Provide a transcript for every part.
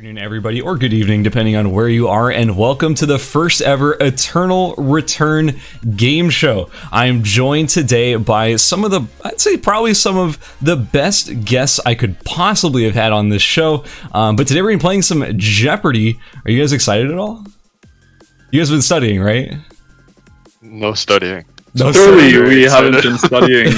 Afternoon, everybody, or good evening, depending on where you are, and welcome to the first ever Eternal Return game show. I am joined today by some of the, I'd say probably some of the best guests I could possibly have had on this show, but today we're going to be playing some Jeopardy. Are you guys excited at all? You guys have been studying, right? No studying. No, surely we haven't been studying.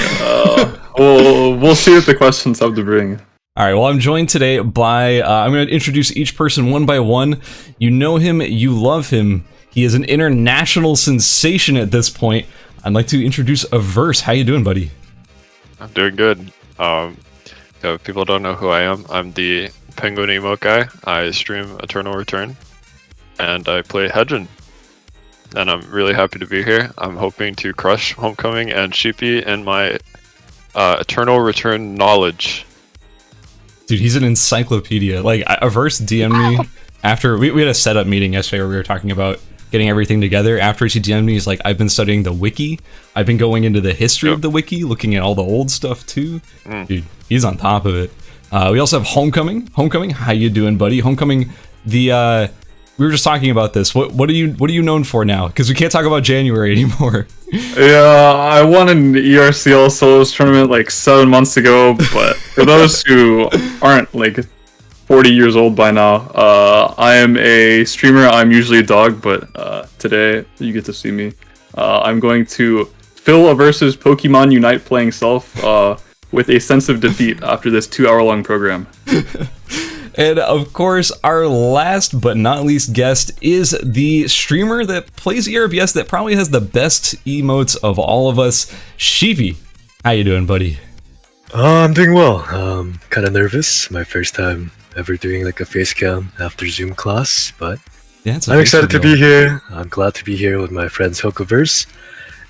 We'll see what the questions have to bring. All right, well, I'm joined today by, I'm going to introduce each person one by one. You know him, you love him. He is an international sensation at this point. I'd like to introduce Averse. How you doing, buddy? I'm doing good. If people don't know who I am, I'm the Penguin Emote guy. I stream Eternal Return, and I play Hedgen. And I'm really happy to be here. I'm hoping to crush Homecoming and Sheepy in my Eternal Return knowledge. Dude, he's an encyclopedia. Like, Averse DM'd me after, we had a setup meeting yesterday where we were talking about getting everything together. Afterwards, he DM'd me, he's like, I've been studying the wiki. I've been going into the history of the wiki, looking at all the old stuff too. Dude, he's on top of it. We also have Homecoming. Homecoming, how you doing, buddy? Homecoming, we were just talking about this. What are you known for now? Because we can't talk about January anymore. Yeah, I won an ERCL solos tournament like 7 months ago, but for those who aren't like 40 years old by now, I am a streamer. I'm usually a dog, but today you get to see me. I'm going to fill Averse's Pokemon Unite playing self with a sense of defeat after this 2-hour-long program. And of course, our last but not least guest is the streamer that plays ERBS that probably has the best emotes of all of us, Sheepy. How you doing, buddy? I'm doing well. Kind of nervous. My first time ever doing like a face cam after Zoom class, but yeah, I'm excited to be here. I'm glad to be here with my friends Averse.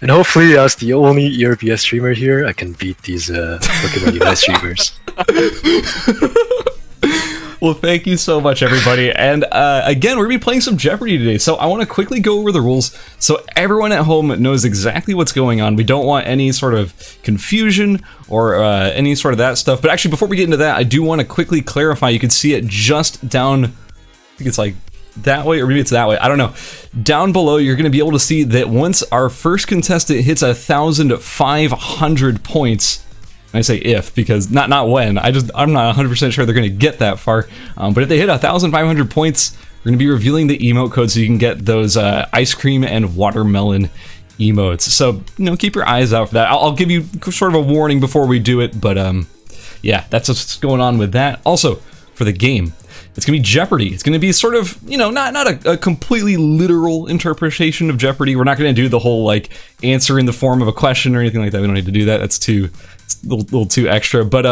And hopefully, as the only ERBS streamer here, I can beat these Pokemon Unite streamers. Well, thank you so much, everybody. And again, we're going to be playing some Jeopardy today. So I want to quickly go over the rules so everyone at home knows exactly what's going on. We don't want any sort of confusion or any sort of that stuff. But actually, before we get into that, I do want to quickly clarify. You can see it just down, I think it's like that way, or maybe it's that way. I don't know. Down below, you're going to be able to see that once our first contestant hits 1,500 points, I say if, because not when. I'm not 100% sure they're going to get that far. But if they hit 1,500 points, we're going to be revealing the emote code so you can get those ice cream and watermelon emotes. So, keep your eyes out for that. I'll give you sort of a warning before we do it, but yeah, that's what's going on with that. Also, for the game, it's going to be Jeopardy. It's going to be sort of, not a completely literal interpretation of Jeopardy. We're not going to do the whole, like, answer in the form of a question or anything like that. We don't need to do that. That's a little too extra. But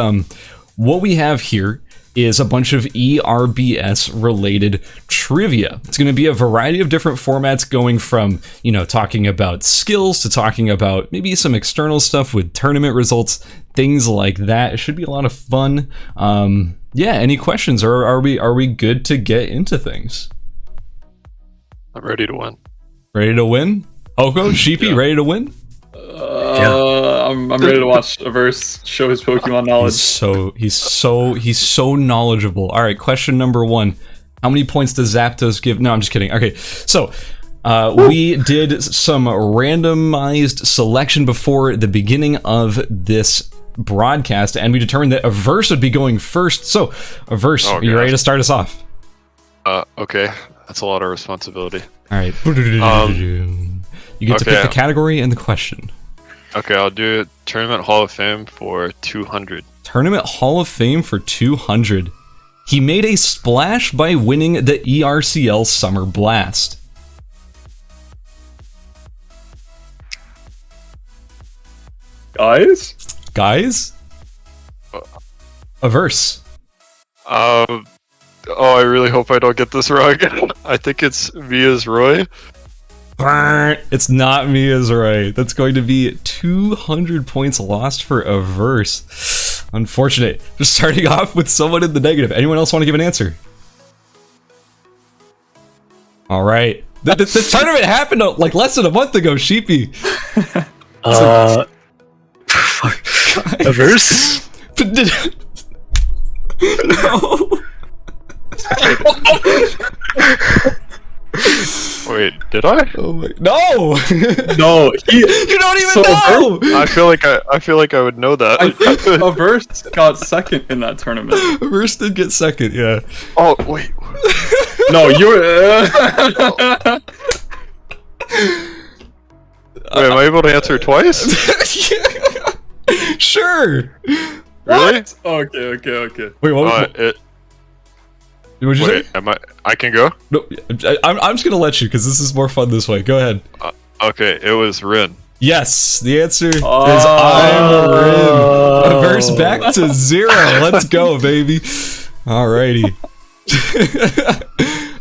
what we have here is a bunch of ERBS related trivia. It's going to be a variety of different formats, going from, talking about skills to talking about maybe some external stuff with tournament results, things like that. It should be a lot of fun. Yeah, any questions, or are we good to get into things? I'm ready to win. Ready to win? Oko, Sheepy, ready to win? I'm ready to watch Averse show his Pokemon knowledge. He's so knowledgeable. All right, question number 1. How many points does Zapdos give? No, I'm just kidding. Okay, so we did some randomized selection before the beginning of this broadcast, and we determined that Averse would be going first. So, Averse, are you ready to start us off? Okay. That's a lot of responsibility. All right. You get to pick the category and the question. Okay, I'll do Tournament Hall of Fame for 200. Tournament Hall of Fame for 200. He made a splash by winning the ERCL Summer Blast. Guys? Averse. I really hope I don't get this wrong. I think it's Mia's Roy. It's not Mia's Roy. That's going to be 200 points lost for Averse. Unfortunate. Just starting off with someone in the negative. Anyone else want to give an answer? All right. The tournament happened like less than a month ago, Sheepy. Averse? No. Wait, did I? Oh my, no! No, You don't even So know! I feel like I would know that. I think Averse got second in that tournament. Averse did get second, yeah. Oh wait. No, you were. Wait, am I able to answer twice? Sure! Really? Okay. Wait, what? What'd you say? Wait, am I can go? No, I'm just gonna let you because this is more fun this way. Go ahead. Okay, it was Rin. Yes, the answer is I'm Rin. Averse back to 0. Let's go, baby. Alrighty.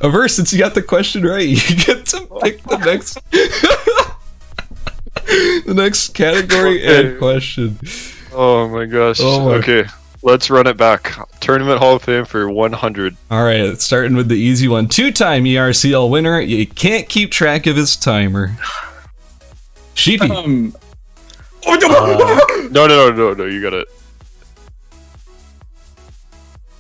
Averse, since you got the question right, you get to pick the next the next category and question. Oh my gosh. Oh my- Okay, let's run it back. Tournament Hall of Fame for 100. Alright, starting with the easy one. 2-time ERCL winner. You can't keep track of his timer. Sheepy. No, you got it.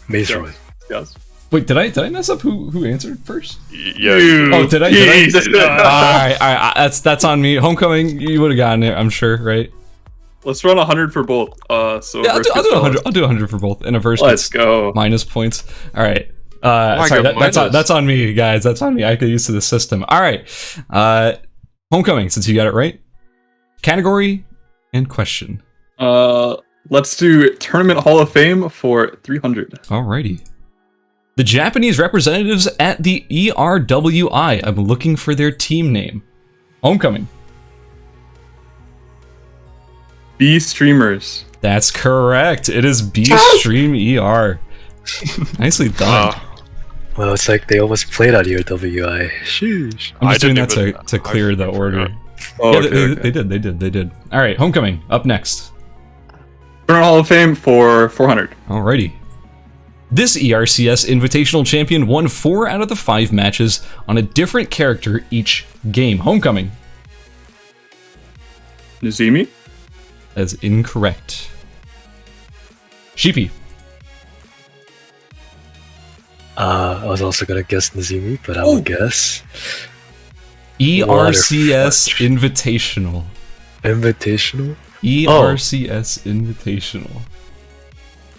Maze Roy. Yes. Wait, did I mess up who answered first? Yeah. Oh, did I? Jesus. Alright, that's on me. Homecoming, you would have gotten it, I'm sure, right? Let's run 100 for both. So Yeah, I'll Averse do gets 100. I'll do 100 for both. And Averse Let's gets go. minus points. All right. I Sorry, got minus. that's on me, guys. That's on me. I get used to the system. All right. Homecoming, since you got it right. Category and question. Let's do Tournament Hall of Fame for 300. Alrighty. The Japanese representatives at the ERWI. I'm looking for their team name. Homecoming. B Streamers. That's correct. It is B Stream ER. Nicely done. Well, it's like they almost played out here, WI. Sheesh. I'm just I doing didn't that even- to clear the order. Oh, Yeah, okay, they did. All right, Homecoming, up next. Tournament Hall of Fame for 400. Alrighty. This ERCS Invitational Champion won 4 out of the 5 matches on a different character each game. Homecoming. Nazimi. That's incorrect. Sheepy. I was also gonna guess Nazimi, but I will guess ERCS Invitational. Invitational. ERCS Invitational.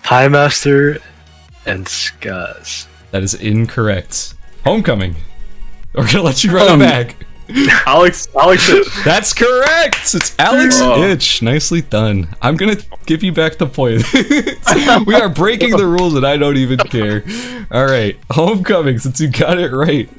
Pie Master and Scaz. That is incorrect. Homecoming. We're gonna let you run it back. Alex. That's correct! It's Alex Oh. Itch. Nicely done. I'm gonna give you back the point. We are breaking the rules and I don't even care. Alright, Homecoming, since you got it right.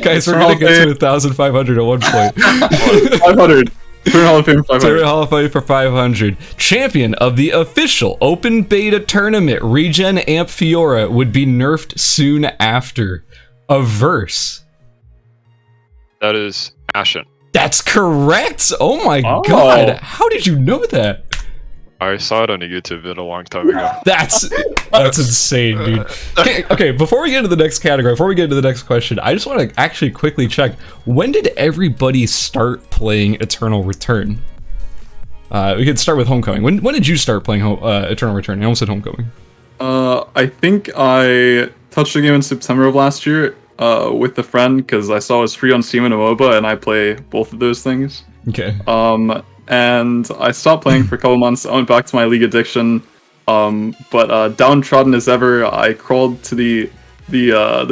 Guys, we're gonna get to 1,500 at one point. 500. Tournament Hall of Fame 500. Tournament Hall of Fame for 500. Champion of the official open beta tournament, Regen Amphiora, would be nerfed soon after. Averse. That is Ashen. That's correct! Oh my Oh. god, how did you know that? I saw it on a YouTube vid a long time ago. That's insane, dude. Okay, before we get into the next category, before we get into the next question, I just want to actually quickly check, when did everybody start playing Eternal Return? We could start with Homecoming. When did you start playing Eternal Return? I almost said Homecoming. I think I touched the game in September of last year with a friend because I saw it was free on Steam and MOBA, and I play both of those things. Okay. And I stopped playing for a couple months. I went back to my League addiction. But downtrodden as ever, I crawled to the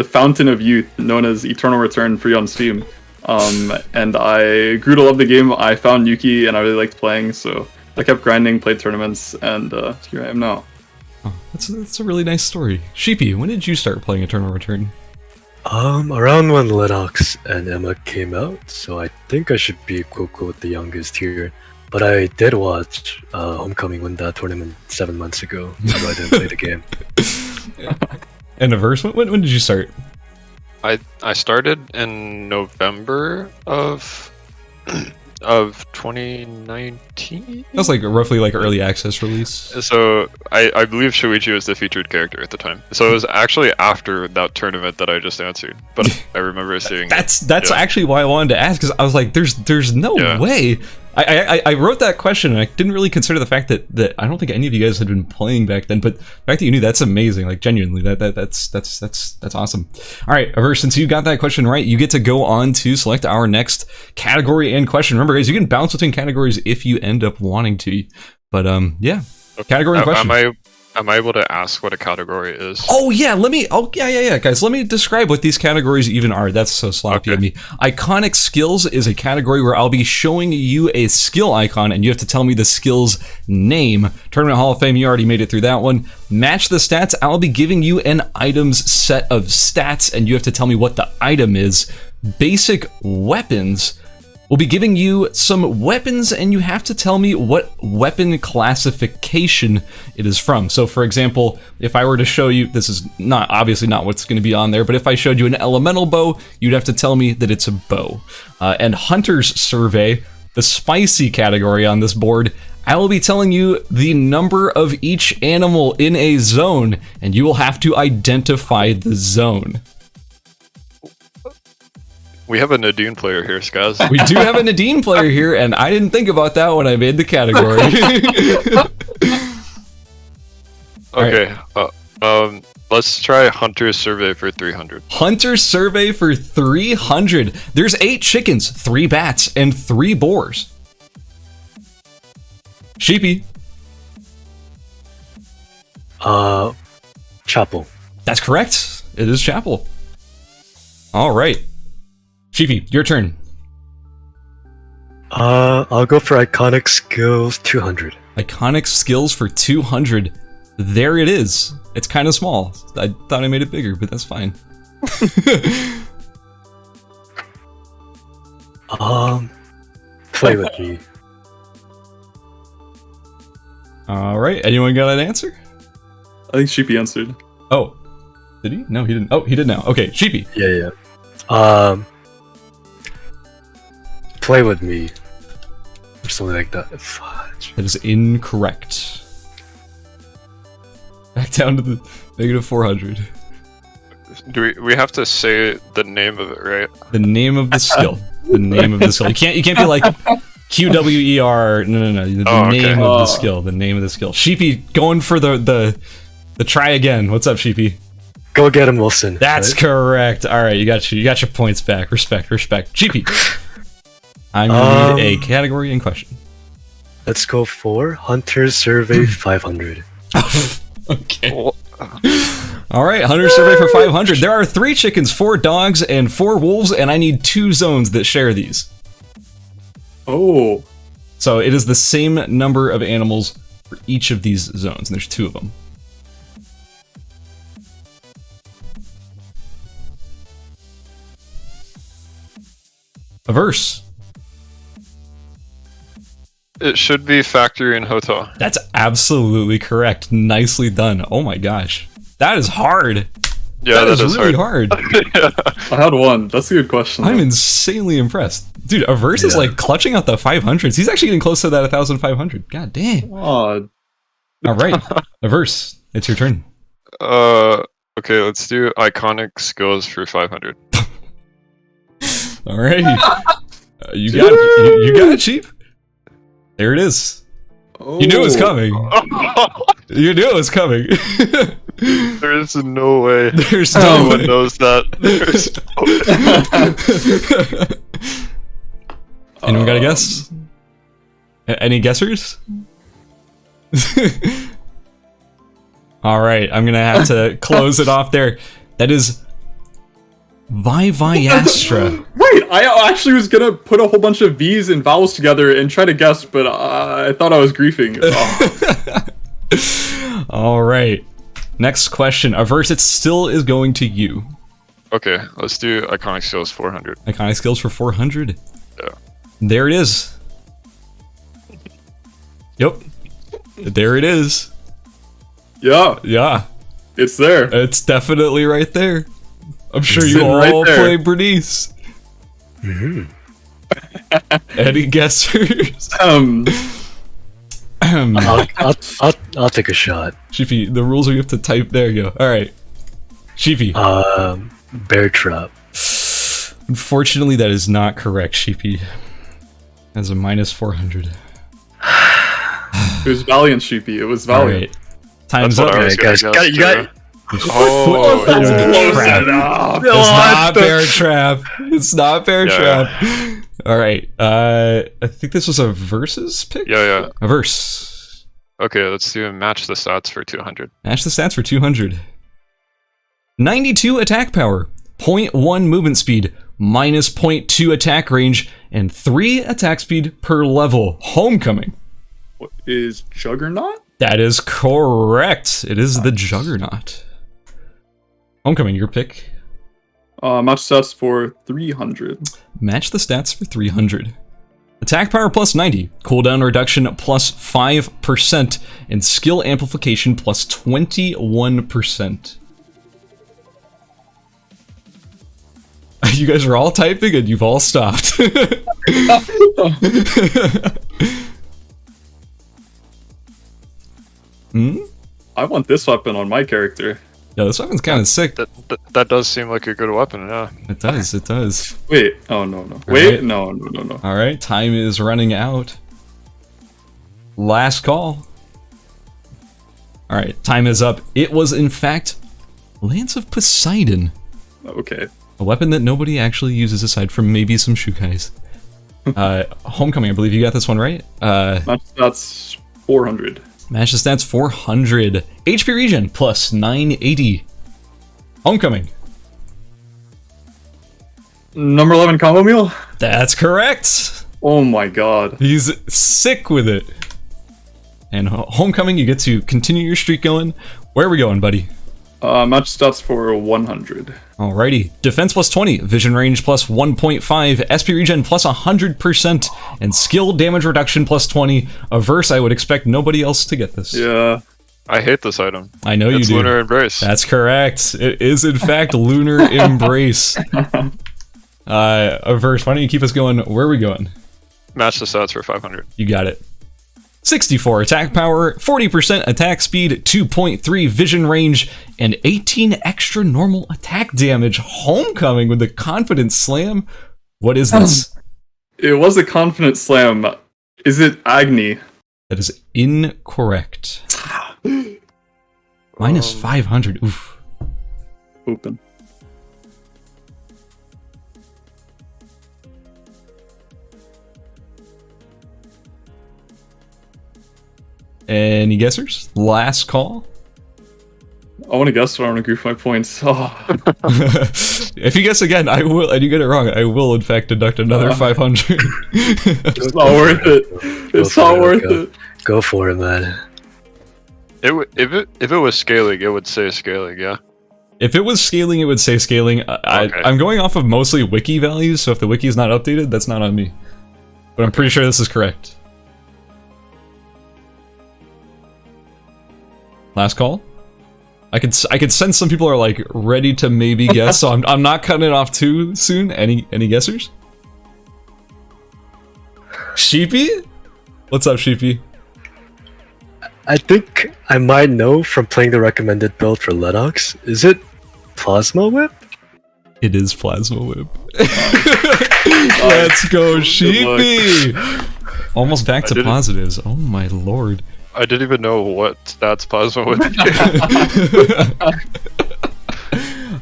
fountain of youth known as Eternal Return free on Steam. And I grew to love the game. I found Yuki and I really liked playing, so I kept grinding, played tournaments, and here I am now. Oh, that's a really nice story. Sheepy, when did you start playing Eternal Return? Around when Lennox and Emma came out, so I think I should be quote the youngest here. But I did watch Homecoming win that tournament 7 months ago, so I didn't play the game. And Averse, when did you start? I started in November of 2019. That was like roughly like early access release. So I believe Shuichi was the featured character at the time. So it was actually after that tournament that I just answered. But I remember seeing That's yeah. actually why I wanted to ask, because I was like, there's no Yeah. way I wrote that question and I didn't really consider the fact that I don't think any of you guys had been playing back then, but the fact that you knew, that's amazing. Like, genuinely, that's awesome. All right, Averse, since you got that question right, you get to go on to select our next category and question. Remember, guys, you can bounce between categories if you end up wanting to. But yeah, category and question. Am I able to ask what a category is? Oh yeah, guys, let me describe what these categories even are. That's so sloppy of me. Iconic skills is a category where I'll be showing you a skill icon and you have to tell me the skill's name. Tournament Hall of Fame, you already made it through that one. Match the stats, I'll be giving you an item's set of stats and you have to tell me what the item is. Basic weapons, we'll be giving you some weapons and you have to tell me what weapon classification it is from. So for example, if I were to show you, this is not obviously not what's going to be on there, but if I showed you an elemental bow, you'd have to tell me that it's a bow. And Hunter's Survey, the spicy category on this board, I will be telling you the number of each animal in a zone and you will have to identify the zone. We have a Nadine player here, Scaz. We do have a Nadine player here, and I didn't think about that when I made the category. Okay, let's try Hunter's Survey for 300. Hunter's Survey for 300. There's 8 chickens, 3 bats, and 3 boars. Sheepy. Chapel. That's correct. It is Chapel. All right. Sheepy, your turn. I'll go for iconic skills 200. Iconic skills for 200. There it is. It's kind of small. I thought I made it bigger, but that's fine. Play with me. All right. Anyone got an answer? I think Sheepy answered. Oh, did he? No, he didn't. Oh, he did now. Okay, Sheepy. Yeah. Play with me. Or something like that. Fudge. That is incorrect. Back down to the negative 400. Do we have to say the name of it, right? The name of the skill. The name of the skill. You can't be like QWER. No. The name of the skill. The name of the skill. Sheepy going for the try again. What's up, Sheepy? Go get him, Wilson. That's right? correct. All right, you got your points back. Respect. Sheepy. I'm gonna need a category in question. Let's go for Hunter's Survey 500. Okay. All right, Hunter's Survey for 500. There are 3 chickens, 4 dogs, and 4 wolves, and I need 2 zones that share these. Oh. So it is the same number of animals for each of these zones, and there's 2 of them. Averse. It should be factory and hotel. That's absolutely correct. Nicely done. Oh my gosh. That is hard. Yeah, that is really hard. I had one. That's a good question. I'm insanely impressed. Dude, Averse is like clutching out the 500s. He's actually getting close to that 1,500. God damn. Oh. All right. Averse, it's your turn. Okay, let's do iconic skills for 500. All right. You got it, Sheep. There it is. Oh. You knew it was coming. You knew it was coming. There is no way. There's no no way. one knows that. There's no way. Anyone got a guess? Any guessers? All right, I'm gonna have to close it off there. That is Viviastra. Wait, I actually was gonna put a whole bunch of V's and vowels together and try to guess, but I thought I was griefing. Oh. All right. Next question. Averse, it still is going to you. Okay, let's do iconic skills 400. Iconic skills for 400. Yeah. There it is. Yep. There it is. Yeah, Yeah. it's there. It's definitely right there. I'm sure It's you sitting all right there. play Bernice. Mm-hmm. Any guessers? I'll take a shot. Sheepy, the rules are you have to type. There you go. All right. Sheepy. Bear trap. Unfortunately, that is not correct, Sheepy. As a minus 400. It was Valiant, Sheepy. It was Valiant. Alright. Time's That's up. what I was Alright, guys, gonna got guess, it, you got it. Oh, Close Crap. enough. It's not Bear Trap. It's not Bear Yeah. Trap. Alright. I think this was a versus pick? yeah. A verse. Okay, let's do match the stats for 200. Match the stats for 200. 92 attack power, 0.1 movement speed, minus 0.2 attack range, and 3 attack speed per level. Homecoming. What is Juggernaut? That is correct. It is the Juggernaut. Homecoming, your pick. Match stats for 300. Match the stats for 300. Attack power plus 90, cooldown reduction plus 5%, and skill amplification plus 21%. You guys are all typing and you've all stopped. Hmm? I want this weapon on my character. Yeah, this weapon's kind of sick. That does seem like a good weapon, yeah. It does, it does. Wait. Oh, no. Wait. Right. No. Alright, time is running out. Last call. Alright, time is up. It was, in fact, Lance of Poseidon. Okay. A weapon that nobody actually uses aside from maybe some Shukais. Homecoming, I believe you got this one right. Match stats 400. Match the stats 400. HP regen plus 980. Homecoming. Number 11 combo meal? That's correct. Oh my god. He's sick with it. And Homecoming, you get to continue your streak going. Where are we going, buddy? Match stats for 100. Alrighty. Defense plus 20, vision range plus 1.5, SP regen plus 100%, and skill damage reduction plus 20. Averse, I would expect nobody else to get this. Yeah. I hate this item. I know you It's do. Lunar Embrace. That's correct. It is, in fact, Lunar Embrace. Averse, why don't you keep us going? Where are we going? Match the stats for 500. You got it. 64 attack power, 40% attack speed, 2.3 vision range, and 18 extra normal attack damage. Homecoming with the confident slam. What is this? It was a confident slam. Is it Agni? That is incorrect. Minus 500. Oof. Open. Any guessers? Last call? I want to guess, but I want to goof my points. Oh. If you guess again, I will, and you get it wrong, I will in fact deduct another 500. It's not worth it. It's not worth it. Go for it, man. If it was scaling, it would say scaling, yeah. If it was scaling, it would say scaling. Okay. I'm going off of mostly wiki values, so if the wiki is not updated, that's not on me. But I'm pretty sure this is correct. Last call? I could sense some people are like ready to maybe guess, so I'm not cutting it off too soon. Any guessers? Sheepy? What's up, Sheepy? I think I might know from playing the recommended build for Lennox. Is it Plasma Whip? It is Plasma Whip. Let's go, Sheepy! Almost back to positives. Oh my lord. I didn't even know what stats Plasma would be.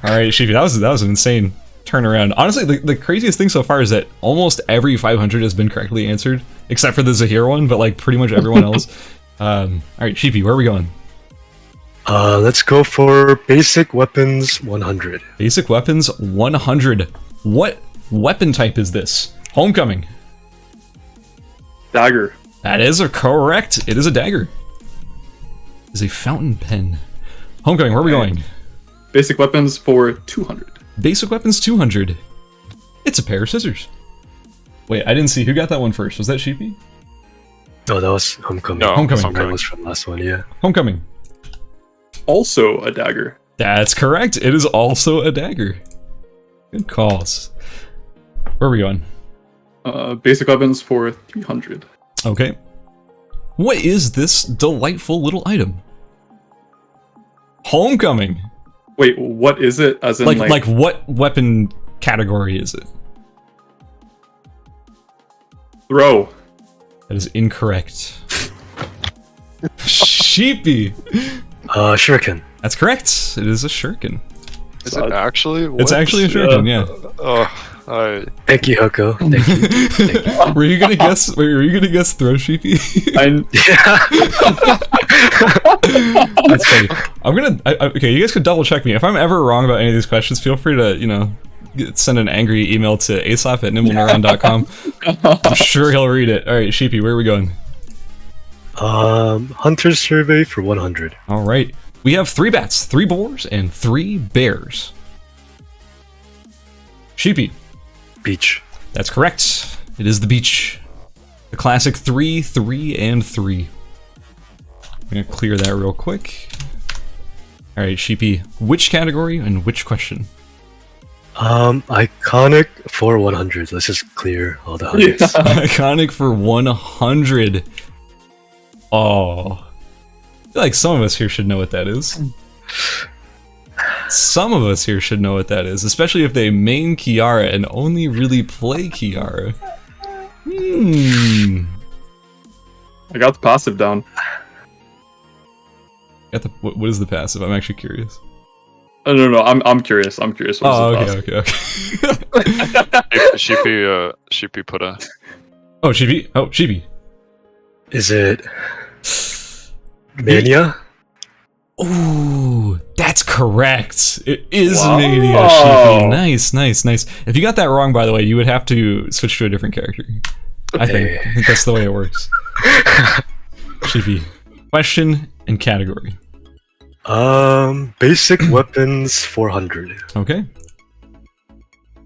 Alright, Sheepy, that was an insane turnaround. Honestly, the craziest thing so far is that almost every 500 has been correctly answered, except for the Zahir one, but like pretty much everyone else. Alright, Sheepy, where are we going? Let's go for Basic Weapons 100. Basic Weapons 100. What weapon type is this? Homecoming. Dagger. That is correct. It is a dagger. It is a fountain pen. Homecoming, where are we going? Basic weapons for 200. Basic Weapons 200. It's a pair of scissors. Wait, I didn't see. Who got that one first? Was that Sheepy? Oh, that was Homecoming. No, Homecoming. That was from last one, yeah. Homecoming. Also a dagger. That's correct. It is also a dagger. Good calls. Where are we going? Basic weapons for 300. Okay. What is this delightful little item? Homecoming. Wait, what is it? As in Like what weapon category is it? Throw. That is incorrect. Sheepy. Shuriken. That's correct. It is a shuriken. Is it actually? What? It's actually a shuriken, yeah. Thank you, Hoko. Thank you. Thank you. Were you gonna guess? Were you gonna guess throw, Sheepy? That's funny. I'm gonna. Okay, you guys could double check me if I'm ever wrong about any of these questions. Feel free to send an angry email to aesop@nimbleneuron.com. I'm sure he'll read it. All right, Sheepy, where are we going? Hunter's survey for 100. All right, we have 3 bats, 3 boars, and 3 bears. Sheepy. Beach. That's correct. It is the beach. The classic 3, 3, and 3. I'm gonna clear that real quick. All right, Sheepy. Which category and which question? Iconic for 100. Let's just clear all the hundreds. Iconic for 100. Oh. I feel like some of us here should know what that is. Some of us here should know what that is, especially if they main Kiara and only really play Kiara. I got the passive down. What is the passive? I'm actually curious. Oh, no, I'm curious. I'm curious. Okay. Sheepy put a. Oh, Sheepy. Is it Mania? Ooh, that's correct. It is Wow. Mania, Sheepy. Nice. If you got that wrong, by the way, you would have to switch to a different character. I think that's the way it works. Sheepy. Question and category. Basic weapons 400. Okay.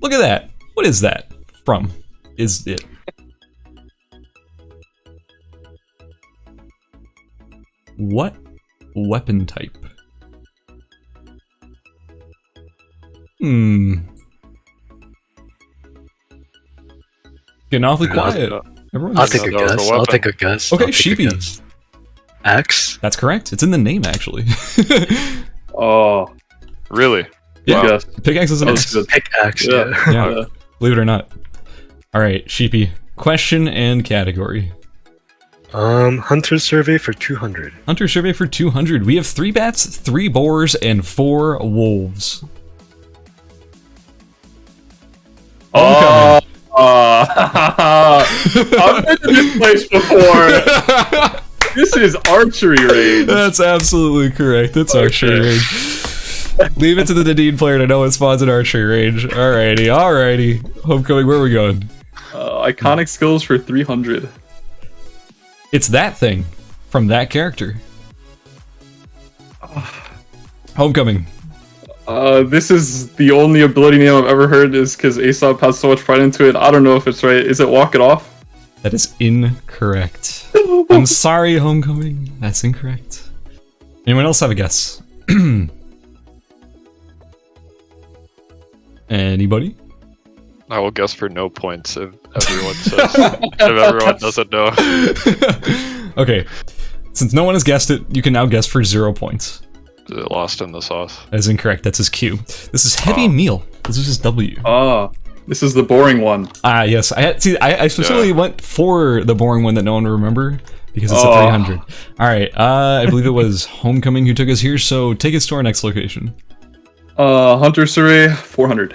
Look at that. What is that from? Is it? What weapon type? Getting awfully quiet. Everyone's I'll take a guess. Okay, Sheepy. Axe? That's correct. It's in the name, actually. Oh, Really? Yeah. yes. Pickaxe is an That's axe. good. Pickaxe, Yeah. Yeah. Believe it or not. Alright, Sheepy. Question and category. Hunter survey for 200. Hunter survey for 200. We have 3 bats, 3 boars, and 4 wolves. I've been to this place before. This is archery range. That's absolutely correct. It's archery range. Leave it to the Nadine player to know what spawns in archery range. Alrighty. Homecoming, where are we going? Iconic skills for 300. It's that thing from that character. Homecoming. This is the only ability name I've ever heard is because Aesop has so much pride into it. I don't know if it's right. Is it Walk It Off? That is incorrect. I'm sorry, Homecoming. That's incorrect. Anyone else have a guess? Anybody? I will guess for no points if everyone says. If everyone doesn't know. Okay. Since no one has guessed it, you can now guess for 0 points. Is it Lost in the Sauce? That is incorrect. That's his Q. This is Heavy Meal. This is his W. This is the boring one. Yes. I specifically went for the boring one that no one will remember because it's a 300. All right. I believe it was Homecoming who took us here. So take us to our next location. Hunter survey 400.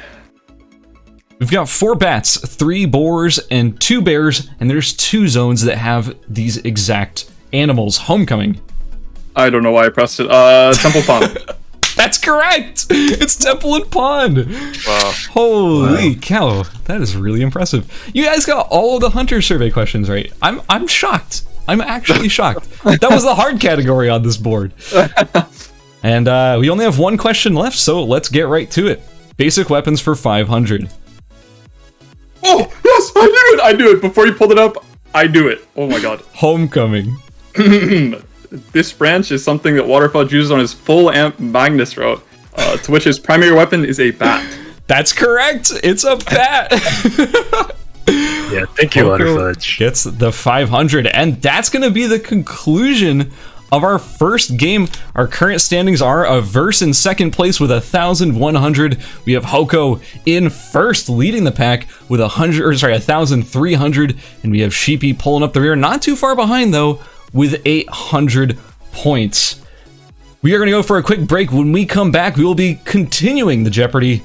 We've got 4 bats, 3 boars, and 2 bears, and there's 2 zones that have these exact animals. Homecoming. I don't know why I pressed it. Temple Pond. That's correct! It's Temple and Pond! Wow. Holy cow, that is really impressive. You guys got all of the Hunter survey questions right. I'm shocked. I'm actually shocked. That was the hard category on this board. And we only have 1 question left, so let's get right to it. Basic weapons for 500. Oh, yes, I knew it. Before you pulled it up, I knew it. Oh my god. Homecoming. This branch is something that Waterfall uses on his full amp Magnus route, to which his primary weapon is a bat. That's correct! It's a bat! Yeah, thank you, Waterfudge. Gets the 500, and that's gonna be the conclusion of our first game. Our current standings are Averse in second place with 1,100. We have Hoko in first, leading the pack with 1,300, and we have Sheepy pulling up the rear, not too far behind though, with 800 points. We are going to go for a quick break. When we come back, we will be continuing the Jeopardy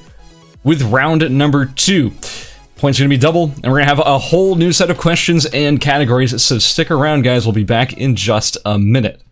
with round number 2. Points are going to be double, and we're going to have a whole new set of questions and categories, so stick around, guys. We'll be back in just a minute.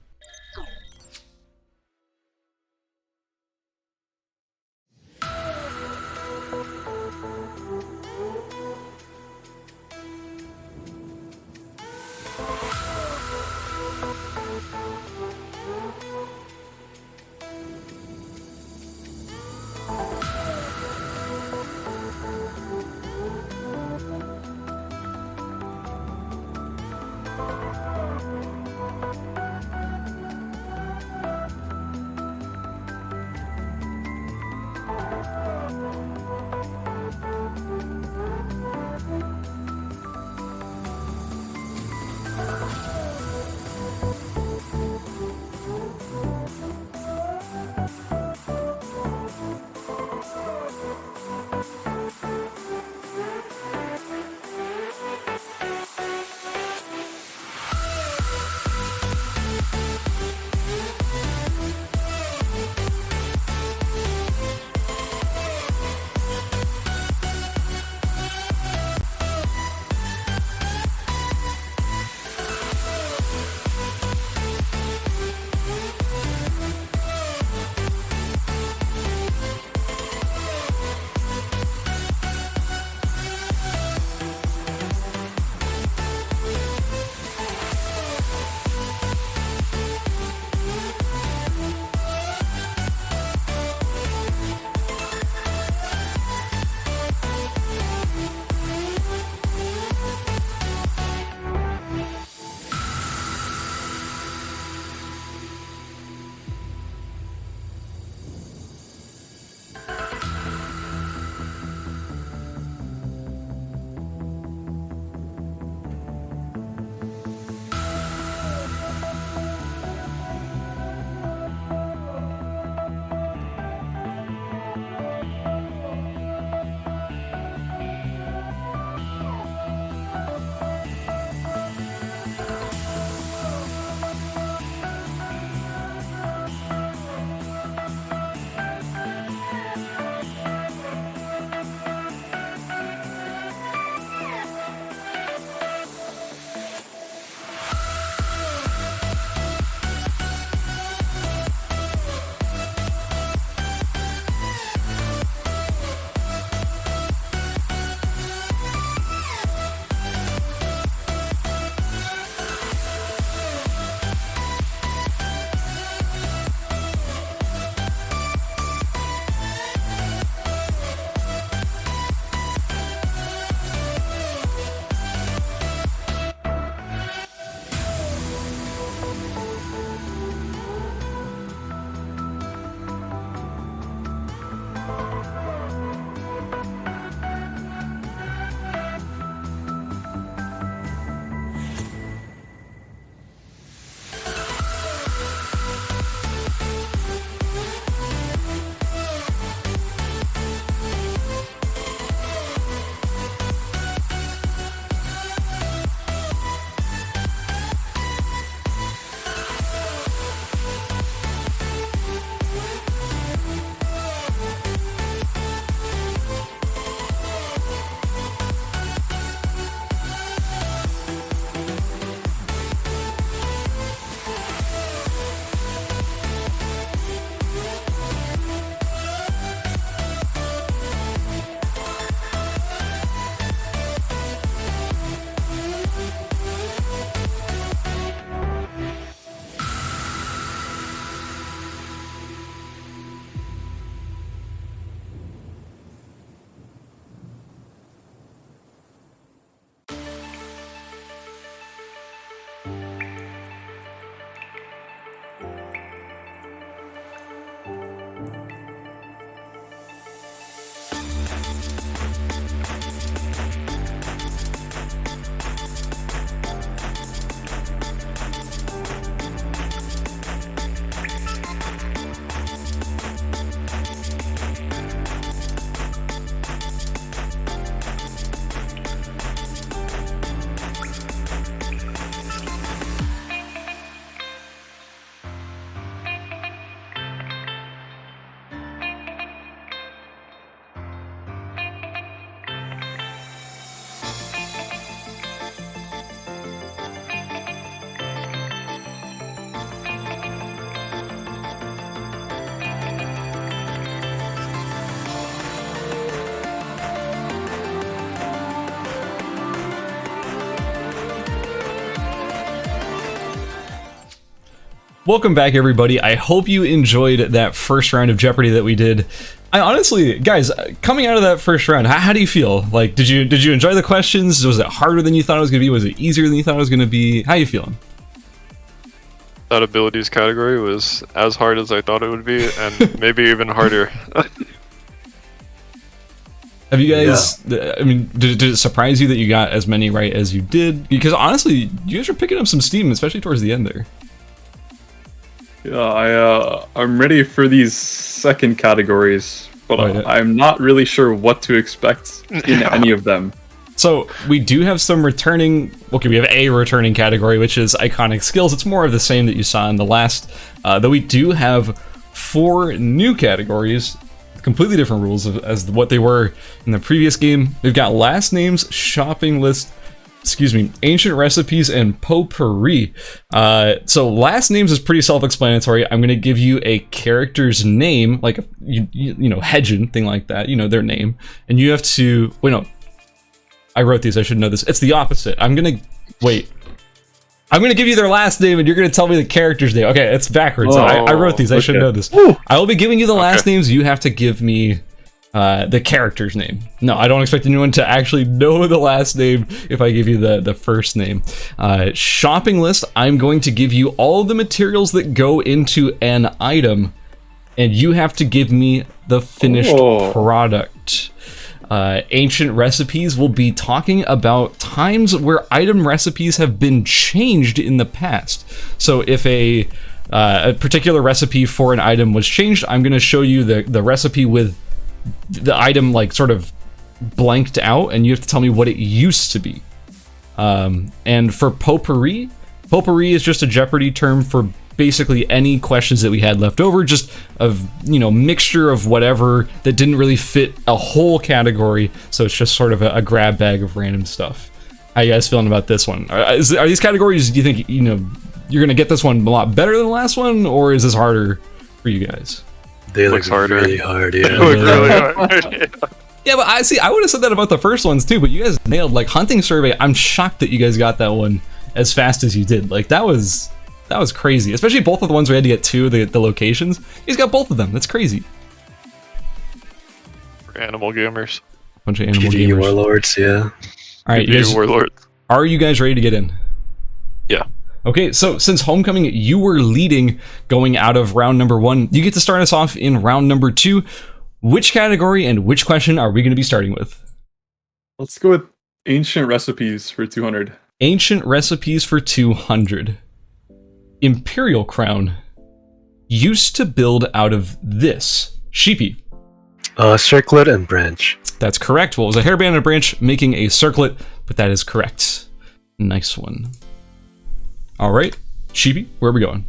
Welcome back, everybody. I hope you enjoyed that first round of Jeopardy that we did. I honestly, guys, coming out of that first round, how do you feel? Like, did you enjoy the questions? Was it harder than you thought it was going to be? Was it easier than you thought it was going to be? How you feeling? That abilities category was as hard as I thought it would be, and maybe even harder. Have you guys, I mean, did it surprise you that you got as many right as you did? Because honestly, you guys are picking up some steam, especially towards the end there. Yeah, I'm ready for these second categories, but I'm not really sure what to expect in any of them. So we do have some returning, okay, we have a returning category, which is iconic skills. It's more of the same that you saw in the last, though we do have 4 new categories, completely different rules as what they were in the previous game. We've got last names, shopping list, ancient recipes, and potpourri. So last names is pretty self-explanatory. I'm going to give you a character's name, like, you know, Hedgen, thing like that, you know, their name. And you have to, wait, no. I wrote these, I should know this. It's the opposite. I'm going to give you their last name, and you're going to tell me the character's name. Okay, it's backwards. Oh, I wrote these, I should know this. Woo. I will be giving you the last names. You have to give me the character's name. No, I don't expect anyone to actually know the last name if I give you the first name. Shopping list, I'm going to give you all the materials that go into an item, and you have to give me the finished product. Ancient recipes will be talking about times where item recipes have been changed in the past. So if a particular recipe for an item was changed, I'm going to show you the recipe with the item like sort of blanked out, and you have to tell me what it used to be. And for potpourri is just a Jeopardy term for basically any questions that we had left over, just of, you know, mixture of whatever that didn't really fit a whole category, so it's just sort of a grab bag of random stuff. How you guys feeling about this one? Are these categories, do you think, you know, you're gonna get this one a lot better than the last one, or is this harder for you guys? They look really hard, yeah. They look really hard. Yeah, but I would have said that about the first ones too, but you guys nailed, like, hunting survey. I'm shocked that you guys got that one as fast as you did. Like, that was crazy, especially both of the ones we had to get to, the locations. He's got both of them. That's crazy. We're animal gamers. Bunch of animal PD gamers. warlords, yeah. All right, you guys, warlords. Are you guys ready to get in? Yeah. Okay, so since Homecoming, you were leading going out of round number 1, you get to start us off in round number 2. Which category and which question are we going to be starting with? Let's go with ancient recipes for 200. Ancient recipes for 200. Imperial crown used to build out of this. Sheepy. Circlet and branch. That's correct. Well, it was a hairband and a branch making a circlet, but that is correct. Nice one. All right, Sheepy, where are we going?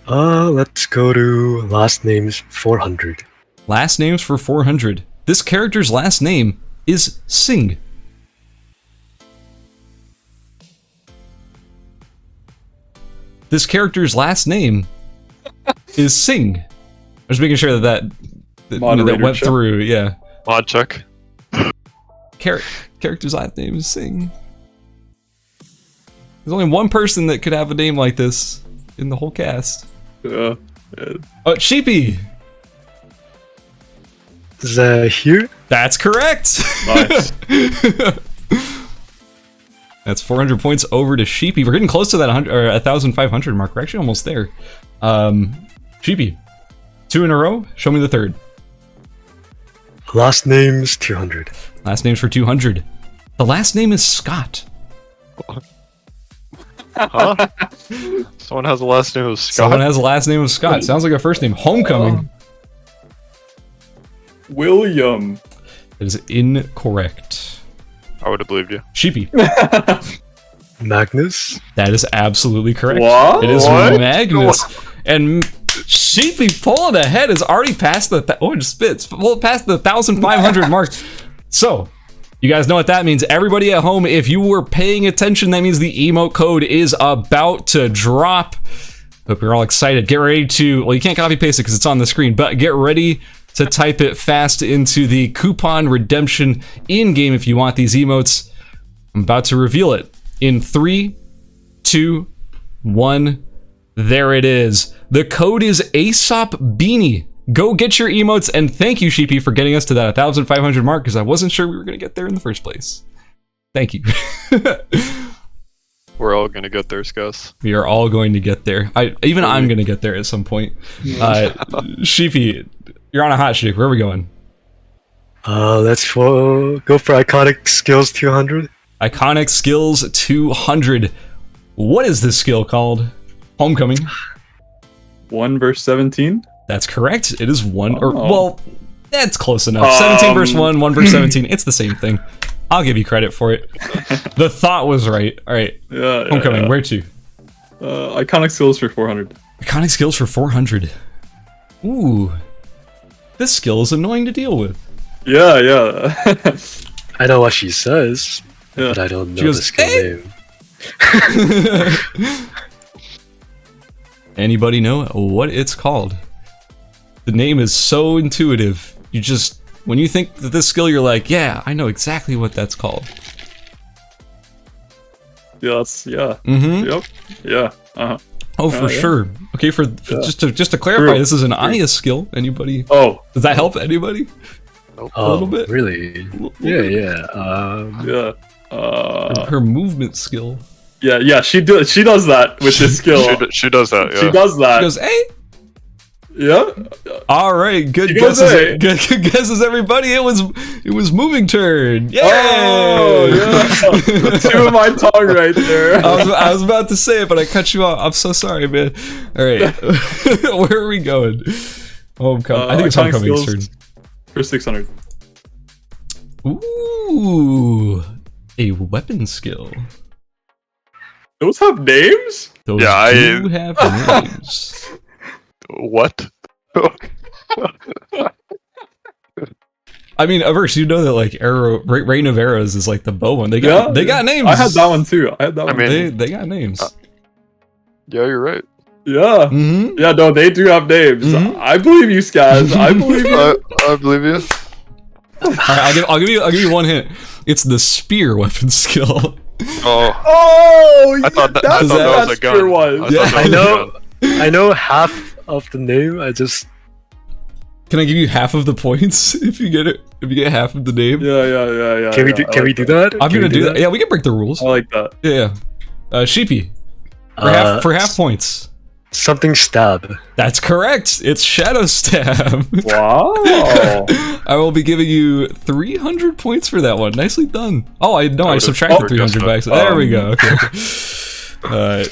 Let's go to last names 400. Last names for 400. This character's last name is Singh. This character's last name is Singh. I'm just making sure that went through, yeah. Mod check. Character's last name is Singh. There's only one person that could have a name like this in the whole cast. Oh, Sheepy! Is that here? That's correct! Nice. That's 400 points over to Sheepy. We're getting close to that 1,500 mark. We're actually almost there. Sheepy, 2 in a row. Show me the third. Last names 200. Last names for 200. The last name is Scott. Huh? Someone has a last name of Scott. Someone has a last name of Scott. Sounds like a first name. Homecoming. William. That is incorrect. I would have believed you. Sheepy. Magnus. That is absolutely correct. What? It is What? Magnus. And Sheepy pulling ahead is already past the past the 1,500 mark. So, you guys know what that means. Everybody at home, if you were paying attention, that means the emote code is about to drop. Hope you're all excited. Get ready to, well, you can't copy paste it because it's on the screen, but get ready to type it fast into the coupon redemption in-game if you want these emotes. I'm about to reveal it in 3, 2, 1, There it is. The code is Aesop Beanie. Go get your emotes, and thank you, Sheepy, for getting us to that 1,500 mark, because I wasn't sure we were going to get there in the first place. Thank you. We're all gonna get there, scaz. We are all going to get there. I'm going to get there at some point. Sheepy, you're on a hot streak. Where are we going? Let's go for iconic skills 200. Iconic skills 200. What is this skill called? Homecoming. 1 verse 17. That's correct. It is 1 Oh. well, that's close enough. 17 verse 1, 1 verse 17. It's the same thing. I'll give you credit for it. The thought was right. All right. Yeah. Homecoming. Where to? Iconic skills for 400. Iconic skills for 400. Ooh. This skill is annoying to deal with. Yeah. I know what she says, Yeah. but I don't know She goes, the skill "Hey!" name. Anybody know what it's called? The name is so intuitive. You just, when you think that this skill, you're like, yeah, I know exactly what that's called. Yeah. Mm-hmm. Yep. Yeah. Uh-huh. Oh, for yeah. sure. Okay, just to clarify, True. this is an Aya skill. Anybody? Oh. Does that help anybody? Oh, little bit. really? Yeah. Yeah. Her movement skill. Yeah. She does that with this skill. She does that. Yeah. She does that. She goes, hey. Yeah. All right, good She goes, guesses. "Hey." Good guesses, everybody. It was moving turn. Yay! Oh yeah. Two of my tongue right there. I was about to say it, but I cut you off. I'm so sorry, man. All right, where are we going? Homecoming. I think it's iconic Homecoming's skills turn. For 600. Ooh, a weapon skill. Those have names? Those Yeah, do have names. What? I mean, Averse, you know that like Reign of Arrows is like the bow one. They got names. I had that one too. I mean- They got names. Yeah, you're right. Yeah. Mm-hmm. Yeah, no, they do have names. Mhm. I believe you, Scaz. I believe you. I believe you. All right, I'll give you one hint. It's the spear weapon skill. Oh, Oh, I thought that, that's I thought that what was a that spear gun. was. thought Yeah, that I was a know. gun. I know half of the name. I just Can I give you half of the points if you get it? If you get half of the name? Yeah. can we do? I Can we like do that? I'm Can gonna we do that. Yeah, we can break the rules. I like that. Yeah. Sheepy for half points. Something stab. That's correct. It's Shadow Stab. Wow. I will be giving you 300 points for that one. Nicely done. Oh, I would've subtracted never 300 guessed back. that. There we go. Okay.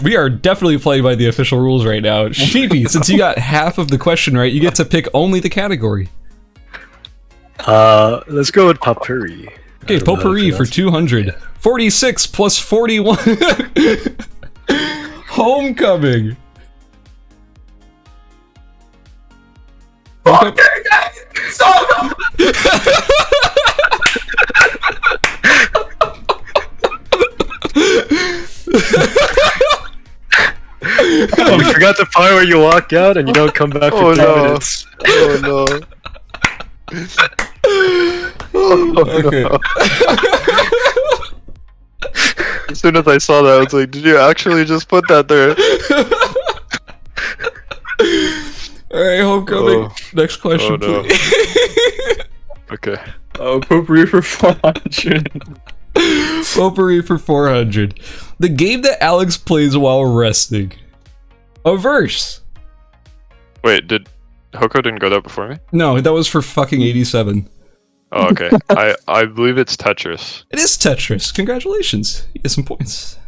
We are definitely playing by the official rules right now. Sheepy, since you got half of the question right, you get to pick only the category. Let's go with potpourri. Okay, potpourri for 200. 46 plus 41. Homecoming. Oh, we forgot the part where you walk out and you don't come back for 10 minutes. Oh no. Okay. As soon as I saw that, I was like, did you actually just put that there? Alright, homecoming. Oh. Next question, Oh, no. please. Okay. Potpourri for 400. Potpourri for 400. The game that Alex plays while resting. Averse. Wait, did Hoko didn't go there before me? No, that was for fucking 87. Oh, okay. I believe it's Tetris. It is Tetris. Congratulations. You get some points.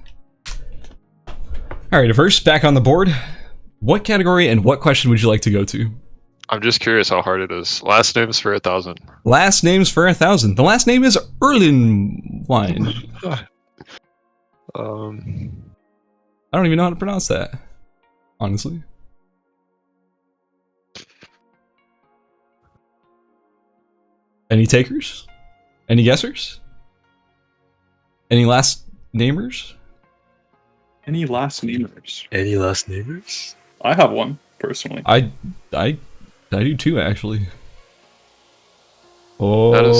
Alright, Averse, back on the board. What category and what question would you like to go to? I'm just curious how hard it is. Last names for 1,000. Last names for 1,000. The last name is Erlenwine. I don't even know how to pronounce that, honestly. Any takers? Any guessers? Any last namers? Any last namers? Any last namers? I have one, personally. I do too, actually. Oh, That is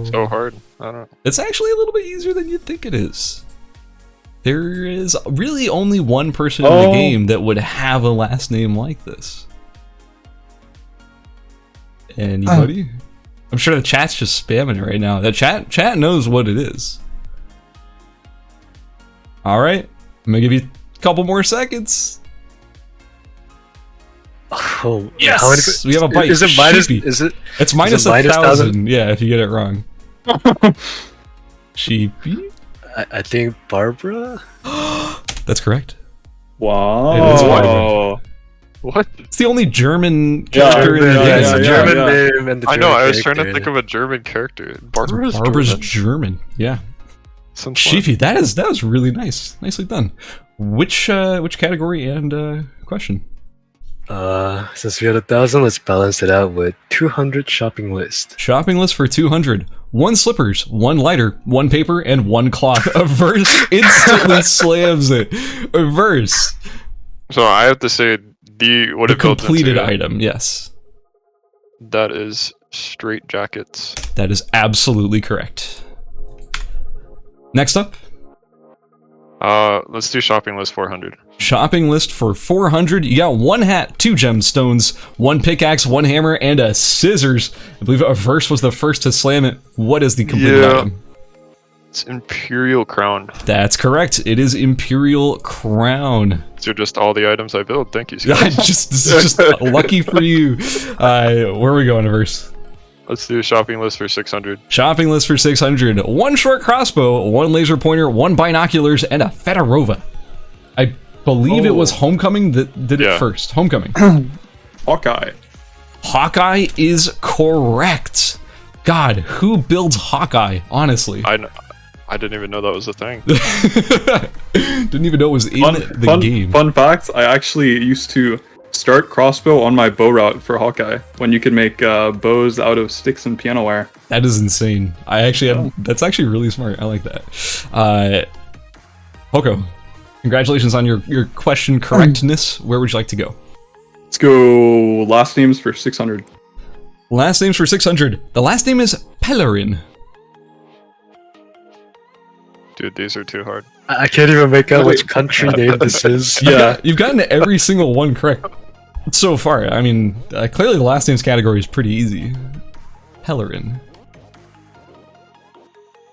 so hard. I don't know. It's actually a little bit easier than you'd think it is. There is really only one person in the game that would have a last name like this. Anybody? I'm sure the chat's just spamming it right now. The chat knows what it is. All right, I'm gonna give you a couple more seconds. Oh, Yes, how many, we have a bite. Is it minus? Sheepy. Is it? It's minus it minus 1,000. Yeah, if you get it wrong. Sheepy. I think Barbara. That's correct. Wow. It is Barbara. What? It's the only German character in the game. It's a German name and the I know. German I was trying to character. think of a German character. Barbara's German. Yeah. Since when? Sheepy, that was really nice. Nicely done. Which category and question? Since we had 1,000, let's balance it out with 200 shopping list. Shopping list for 200. 1 slippers, 1 lighter, 1 paper, and 1 cloth. Averse instantly slams it. Averse. So I have to say what The it builds completed into, item, yes. That is straight jackets. That is absolutely correct. Next up. Let's do shopping list 400. Shopping list for 400. You got 1 hat, 2 gemstones, 1 pickaxe, 1 hammer, and a scissors. I believe Averse was the first to slam it. What is the completed item? It's Imperial Crown. That's correct. It is Imperial Crown. These are just all the items I build. Thank you, Yeah, Scaz. this is just lucky for you. Where are we going, Averse? Let's do a shopping list for 600. Shopping list for 600. 1 short crossbow, 1 laser pointer, 1 binoculars, and a Fedorova. I believe it was Homecoming that did it first. Homecoming. Hawkeye. Hawkeye is correct. God, who builds Hawkeye, honestly? I didn't even know that was a thing. Didn't even know it was in the game. Fun fact, I actually used to start crossbow on my bow route for Hawkeye, when you can make bows out of sticks and piano wire. That is insane. I actually have, that's actually really smart. I like that. Hoko, congratulations on your question correctness. Where would you like to go? Let's go last names for 600. Last names for 600. The last name is Pellerin. Dude, these are too hard. I can't even make out which country name this is. Yeah. You've gotten every single one correct so far. I mean, clearly the last names category is pretty easy. Pellerin.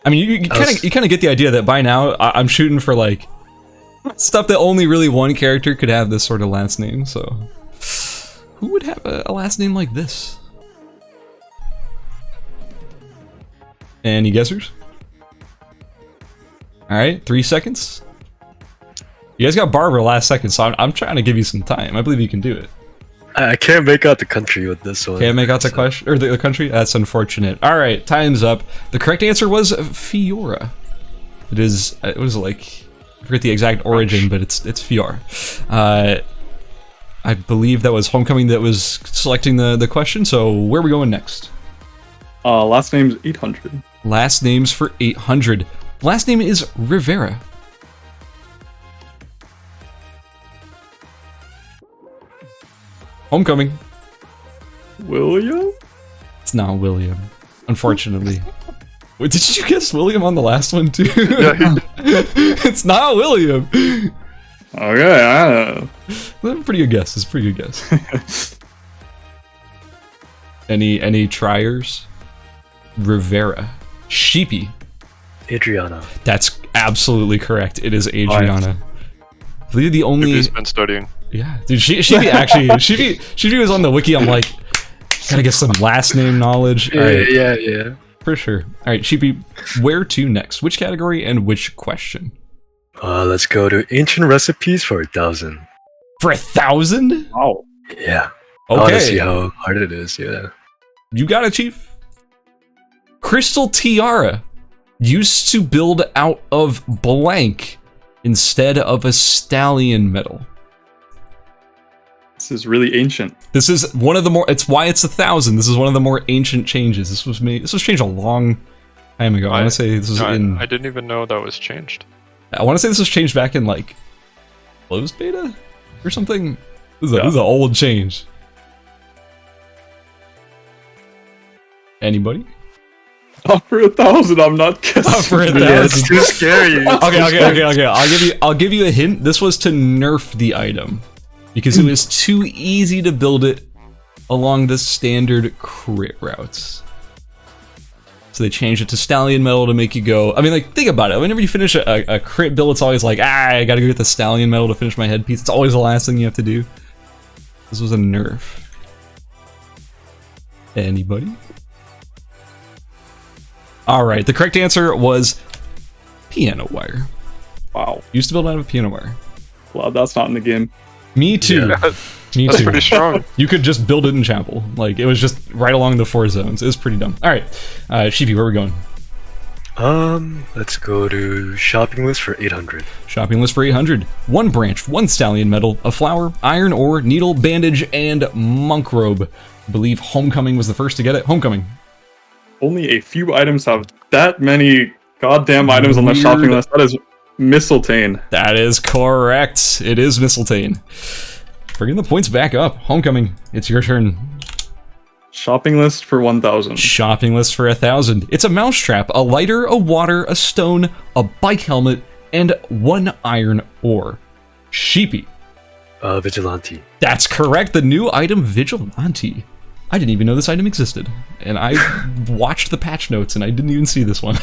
I mean, you kind of get the idea that by now I'm shooting for like stuff that only really one character could have this sort of last name. So, who would have a last name like this? Any guessers? All right, 3 seconds. You guys got Barbara last second, so I'm trying to give you some time. I believe you can do it. I can't make out the country with this one. Can't make out the question or the country. That's unfortunate. All right, time's up. The correct answer was Fiora. It is. It was like I forget the exact origin, but it's Fiora. I believe that was Homecoming that was selecting the question. So where are we going next? Last name's 800. Last names for 800. Last name is Rivera. Homecoming. William? It's not William, unfortunately. Wait, did you guess William on the last one too? Yeah, It's not William. Okay, I don't know. That's a pretty good guess. It's a pretty good guess. Any triers? Rivera. Sheepy. Adriana. That's absolutely correct. It is Adriana. I believe the only. She's been studying. Yeah, dude. Sheepy actually. Sheepy was on the wiki. I'm like, gotta get some last name knowledge. All right, Yeah. for sure. All right, Sheepy. Where to next? Which category and which question? Let's go to ancient recipes for 1,000. For 1,000? Wow. Yeah. I want to see Okay, how hard it is. Yeah. you got it, Chief. Crystal Tiara used to build out of blank instead of a stallion medal. This is really ancient. This is one of the more. It's why it's 1,000. This is one of the more ancient changes. This was made. This was changed a long time ago. I want to say this was in. I didn't even know that was changed. I want to say this was changed back in like closed beta or something. This is an old change. Anybody? Not for 1,000, I'm not guessing. Not for Yeah, it's 1,000. too scary. Okay. I'll give you a hint. This was to nerf the item because it was too easy to build it along the standard crit routes. So they changed it to Stallion Metal to make you go. I mean, like, think about it. Whenever you finish a crit build, it's always like, I gotta go get the Stallion Metal to finish my headpiece. It's always the last thing you have to do. This was a nerf. Anybody? Alright, the correct answer was piano wire. Wow. Used to build out of piano wire. Glad that's not in the game. Me too. Yeah. Me That's too. pretty strong. You could just build it in Chapel. Like, it was just right along the 4 zones. It was pretty dumb. Alright, Sheepy, where are we going? Let's go to shopping list for 800. Shopping list for 800. 1 branch, 1 Stallion Metal, a flower, iron ore, needle, bandage, and monk robe. I believe Homecoming was the first to get it. Homecoming. Only a few items have that many goddamn items on the shopping Weird. list. That is Mistletoe. That is correct. It is Mistletoe. Bringing the points back up. Homecoming, it's your turn. Shopping list for 1,000. Shopping list for 1,000. It's a mousetrap, a lighter, a water, a stone, a bike helmet, and 1 iron ore. Sheepy. Vigilante. That's correct. The new item, Vigilante. I didn't even know this item existed. And I watched the patch notes and I didn't even see this one.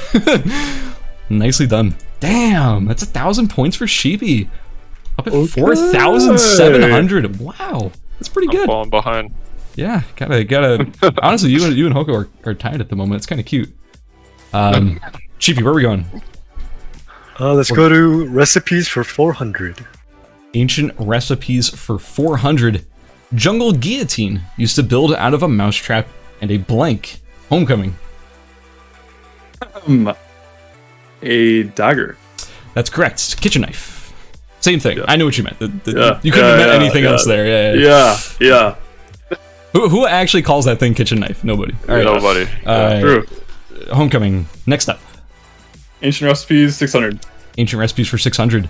Nicely done. Damn, that's 1,000 points for Sheepy. Up at 4,700. Wow, that's pretty I'm good. falling behind. Yeah, gotta. Honestly, you and Hoko are tied at the moment. It's kind of cute. Sheepy, where are we going? Let's go to recipes for 400. Ancient recipes for 400. Jungle guillotine used to build out of a mousetrap and a blank. Homecoming. A dagger. That's correct. Kitchen knife. Same thing. Yeah. I know what you meant. Yeah, You couldn't have meant anything yeah. else there. Yeah. Yeah. Who actually calls that thing kitchen knife? Nobody. All right. Nobody. True. Homecoming. Next up. Ancient recipes 600. Ancient recipes for 600.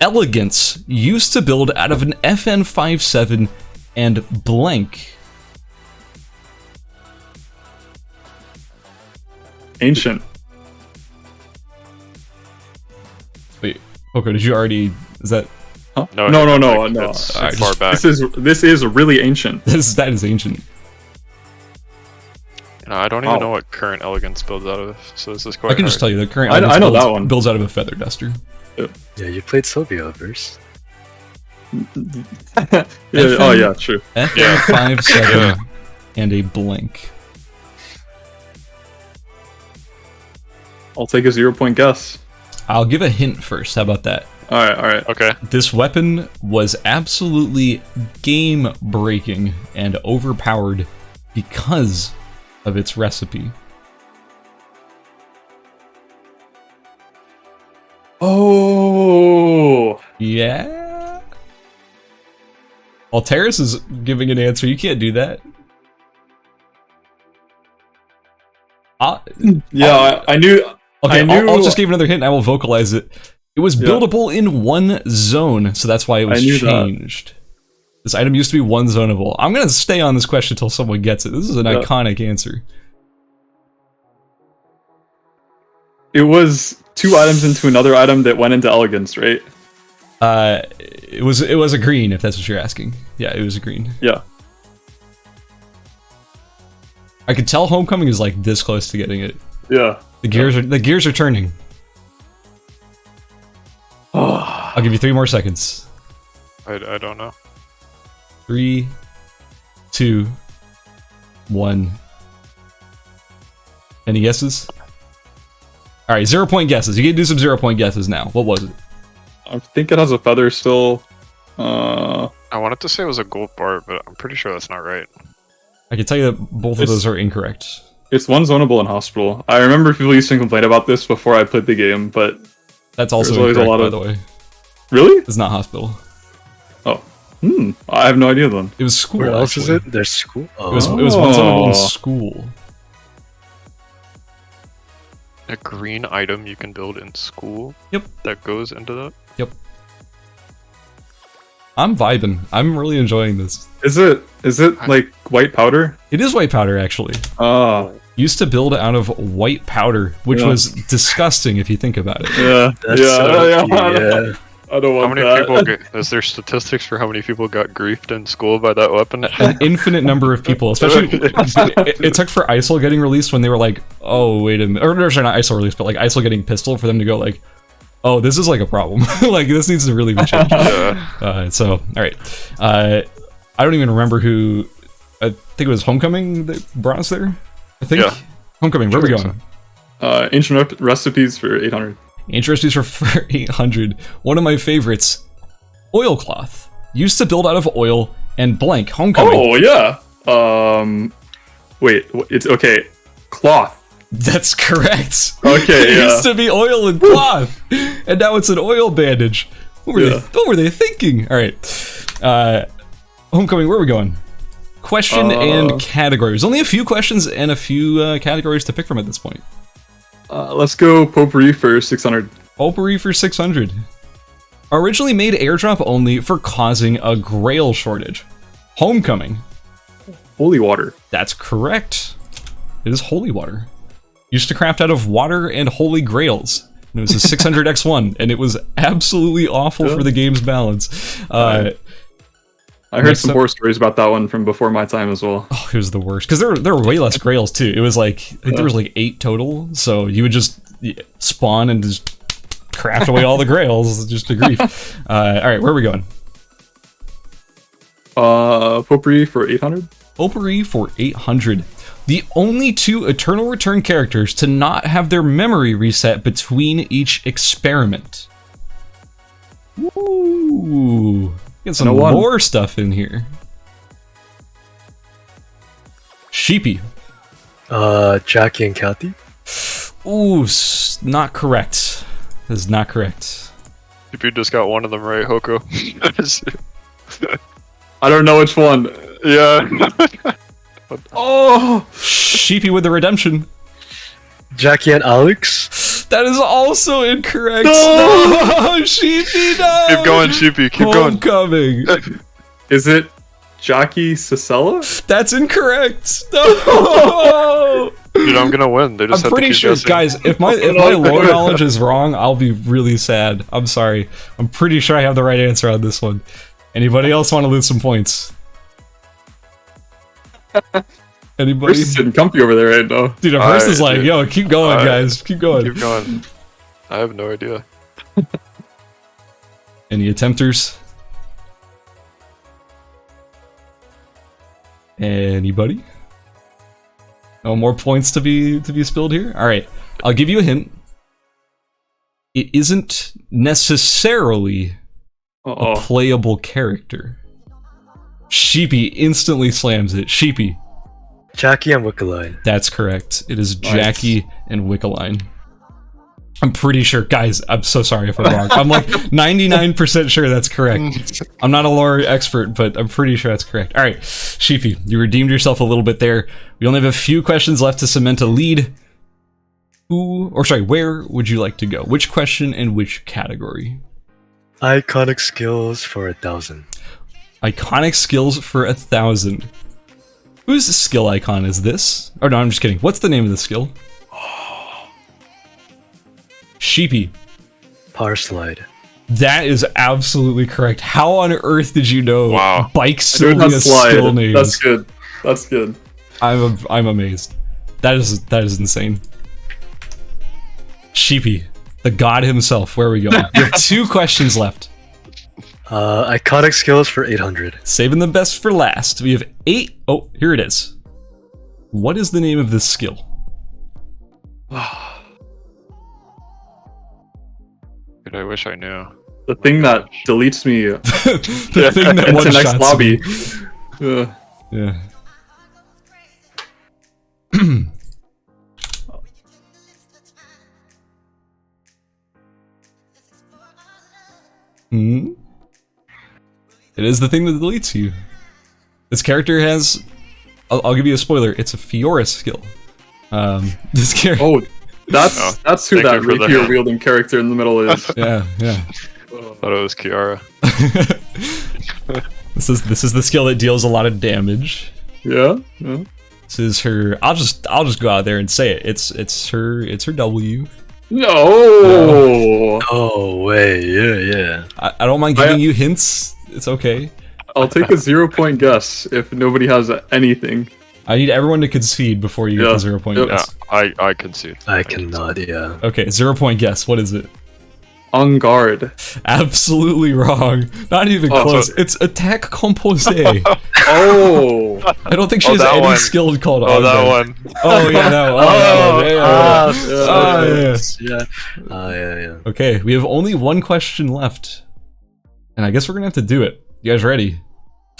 Elegance used to build out of an FN57 and blank. Ancient. Wait, Hoko, did you already? Is that? Huh? No. No. It's Alright, far back. This is really ancient. That is ancient. I don't even know what current elegance builds out of, so this is quite I can just hard. tell you the current. I Elegance know builds, that one. Builds out of a feather duster. Yeah, you played Sylvia Averse. Yeah, oh yeah, true. FN57 and a blank. I'll take a 0-point guess. I'll give a hint first. How about that? All right. Okay. This weapon was absolutely game-breaking and overpowered because of its recipe. Oh, Yeah? Alteris is giving an answer. You can't do that. yeah. I knew. Okay, I knew. I'll just give another hint and I will vocalize it. It was buildable in 1 zone, so that's why it was I knew changed. This item used to be 1 zoneable. I'm gonna stay on this question until someone gets it. This is an iconic answer. It was 2 items into another item that went into elegance, right? It was a green, if that's what you're asking. Yeah, it was a green. Yeah. I could tell Homecoming is like this close to getting it. Yeah. The gears are turning. I'll give you 3 more seconds. I don't know. 3, 2, 1. Any guesses? All right, 0-point guesses. You can do some 0-point guesses now. What was it? I think it has a feather still. I wanted to say it was a gold bar, but I'm pretty sure that's not right. I can tell you that both of those are incorrect. It's 1 zonable in hospital. I remember people used to complain about this before I played the game, but That's also There's always incorrect, a lot by of- the way. really? It's not hospital. Oh, I have no idea then. It was school. Where else is actually. it? There's school. Oh. It was 1 zonable in Oh. school. A green item you can build in school. Yep. That goes into that. Yep. I'm vibing. I'm really enjoying this. Is it like white powder? It is white powder, actually. Oh. Used to build out of white powder, which was disgusting if you think about it. Yeah. That's Yeah. I don't want How many people? Is there statistics for how many people got griefed in school by that weapon? An infinite number of people, especially it took for ISIL getting released when they were like, oh wait a minute, or no, sorry, not ISIL released, but like ISIL getting pistol for them to go like, oh, this is like a problem. Like this needs to really be changed. So all right, I don't even remember who. I think it was Homecoming that brought us there. I think Homecoming. Where are we going? Ancient recipes for 800. Ancient recipes for 800. One of my favorites. Oilcloth. Used to build out of oil and blank. Homecoming. Oh yeah. Wait. It's okay. Cloth. That's correct. Okay. It Yeah. used to be oil and cloth, and now it's an oil bandage. What were they thinking? All right. Homecoming. Where are we going? Question and category. There's only a few questions and a few categories to pick from at this point. Let's go potpourri for 600. Potpourri for 600. Originally made airdrop only for causing a grail shortage. Homecoming. Holy water. That's correct. It is holy water. Used to craft out of water and holy grails. And it was a 600x1, and it was absolutely awful for the game's balance. I heard some horror stories about that one from before my time as well. Oh, it was the worst. Because there were way less grails, too. It was like, I think there was like 8 total, so you would just spawn and just craft away all the grails, just to grief. Alright, where are we going? Potpourri for 800? Potpourri for 800. The only 2 Eternal Return characters to not have their memory reset between each experiment. Ooh. Get some more stuff in here. Sheepy. Jackie and Kathy. Ooh, not correct. That is not correct. If you just got one of them right, Hoko. I don't know which one. Yeah. Oh! Sheepy with the redemption. Jackie and Alex. That is also incorrect. No! Sheepy, no! Keep going, Sheepy. Keep going. Homecoming. Is it Jackie Cicella? That's incorrect. No! Dude, I'm gonna win. They just I'm have pretty to keep sure, guessing. guys, if my lore knowledge is wrong, I'll be really sad. I'm sorry. I'm pretty sure I have the right answer on this one. Anybody else want to lose some points? Anybody? Bruce is sitting comfy over there right now. Dude, Averse is like, yo, keep going, guys. Keep going. Keep going. I have no idea. Any attempters? Anybody? No more points to be spilled here? Alright. I'll give you a hint. It isn't necessarily a playable character. Sheepy instantly slams it. Sheepy. Jackie and Wickeline. That's correct. It is Jackie and Wickeline. I'm pretty sure, guys, I'm so sorry if I'm wrong. I'm like 99% sure that's correct. I'm not a lore expert, but I'm pretty sure that's correct. All right, Sheepy, you redeemed yourself a little bit there. We only have a few questions left to cement a lead. Where would you like to go? Which question and which category? Iconic skills for 1,000. Iconic skills for 1,000. Whose skill icon is this? Oh no, I'm just kidding. What's the name of the skill? Sheepy. Power slide. That is absolutely correct. How on earth did you know Wow. Bike Sylvia's skill names? That's good. That's good. I'm amazed. That is insane. Sheepy, the god himself. Where are we going? We have 2 questions left. Iconic skills for 800. Saving the best for last. We have 8. Oh, here it is. What is the name of this skill? Dude, I wish I knew. The thing that deletes me The thing that into one next shots lobby. Yeah. Hmm? It is the thing that deletes you. This character has... I'll give you a spoiler. It's a Fiora skill. This character... Oh, that's who thank that you for the rapier hint. wielding character in the middle is. Yeah. Thought it was Kiara. This is the skill that deals a lot of damage. Yeah. Yeah. This is her. I'll just go out there and say it. It's her W. No. Oh wait, yeah. I don't mind giving you hints. It's okay. I'll take a 0-point guess if nobody has anything. I need everyone to concede before you get the 0-point Yep. guess. I concede. I cannot, yeah. Okay, 0-point guess. What is it? On guard. Absolutely wrong. Not even Oh, close. so- It's attack composé. Oh. I don't think she Oh, has that any one. skill called Oh, on that guard. one. Oh yeah, no. Oh, yeah. Yeah. Okay, we have only one question left, and I guess we're gonna have to do it. You guys ready?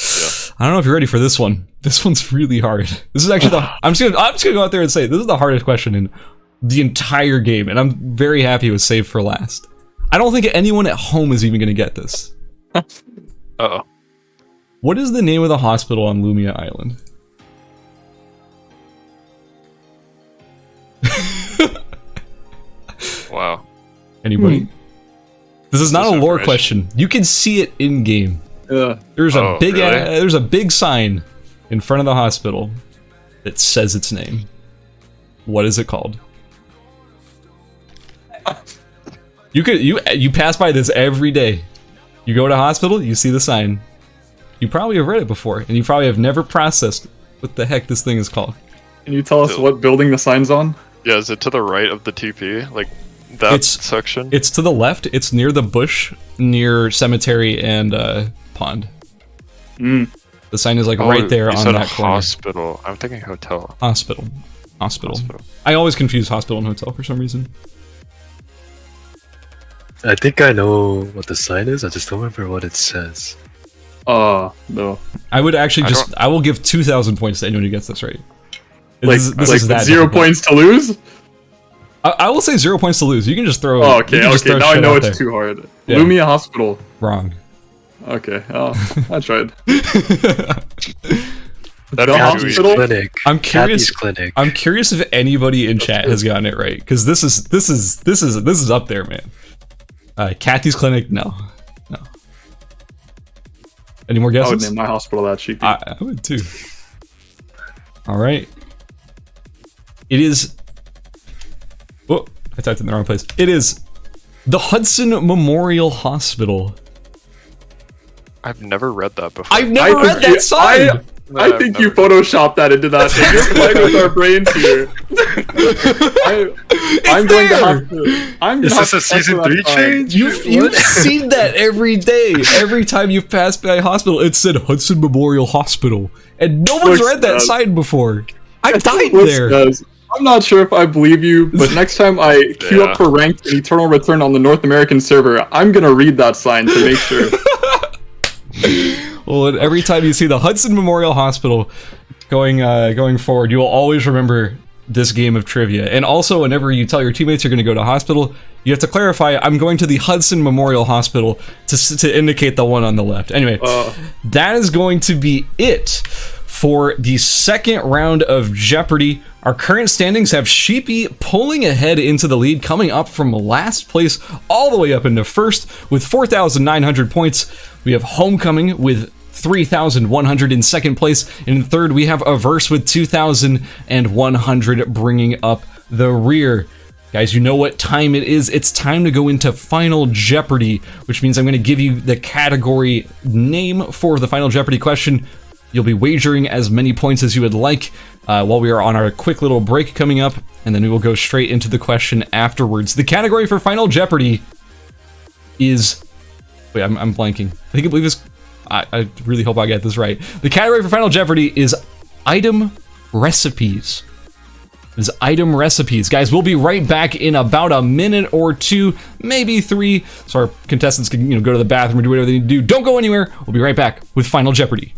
Yeah. I don't know if you're ready for this one. This one's really hard. This is actually I'm just gonna go out there and say this is the hardest question in the entire game, and I'm very happy it was saved for last. I don't think anyone at home is even gonna get this. Uh-oh. What is the name of the hospital on Lumia Island? Wow. Anybody? This is not a This lore information. question. You can see it in game. Yeah. There's a Oh, big really? there's a big sign in front of the hospital that says its name. What is it called? You pass by this every day. You go to hospital, you see the sign. You probably have read it before, and you probably have never processed what the heck this thing is called. Can you tell us what building the sign's on? Yeah, is it to the right of the TP? Like that It's- section? It's to the left. It's near the bush, near cemetery and pond. Mm. The sign is like Oh, right there you on said that corner. hospital. I'm thinking hotel. Hospital. Hospital. I always confuse hospital and hotel for some reason. I think I know what the sign is. I just don't remember what it says. No. I would actually I I will give 2,000 points to anyone who gets this right. Like, This is that 0 difficult. points to lose? I will say 0 points to lose. You can just throw. Oh, you okay, can just okay. throw Now I shit know out it's there. too hard. Yeah. Lumia Hospital. Wrong. Okay, I tried. That'd The be hospital? sweet. Clinic. I'm curious. Kathy's Clinic. I'm curious if anybody in chat has gotten it right, because this is up there, man. Kathy's Clinic, no. Any more I would guesses? name my hospital that, Sheepy. I would too. All right. It is. Oh, I typed in the wrong place. It is the Hudson Memorial Hospital. I've never read that before. I've never I read think you- that sign. I I've think you never- photoshopped that into that thing. You're playing with our brains here. I'm going to have to. I'm Is gonna this have a to check season that 3 sign. change? You've seen that every day. Every time you've passed by a hospital, it said Hudson Memorial Hospital, and no one's Looks read that bad. sign before. I died Looks there. does. I'm not sure if I believe you, but next time I queue Yeah. up for ranked and Eternal Return on the North American server, I'm gonna read that sign to make sure. Well, and every time you see the Hudson Memorial Hospital going forward, you will always remember this game of trivia. And also, whenever you tell your teammates you're going to go to hospital, you have to clarify, I'm going to the Hudson Memorial Hospital to indicate the one on the left. Anyway, that is going to be it for the second round of Jeopardy. Our current standings have Sheepy pulling ahead into the lead, coming up from last place all the way up into first with 4,900 points. We have Homecoming with 3,100 in second place. In third, we have Averse with 2,100 bringing up the rear. Guys, you know what time it is. It's time to go into Final Jeopardy, which means I'm going to give you the category name for the Final Jeopardy question. You'll be wagering as many points as you would like while we are on our quick little break coming up, and then we will go straight into the question afterwards. The category for Final Jeopardy is... Wait, I'm blanking. I believe it's... I really hope I get this right. The category for Final Jeopardy is item recipes. Is item recipes. Guys, we'll be right back in about a minute or two, maybe 3, so our contestants can go to the bathroom or do whatever they need to do. Don't go anywhere. We'll be right back with Final Jeopardy.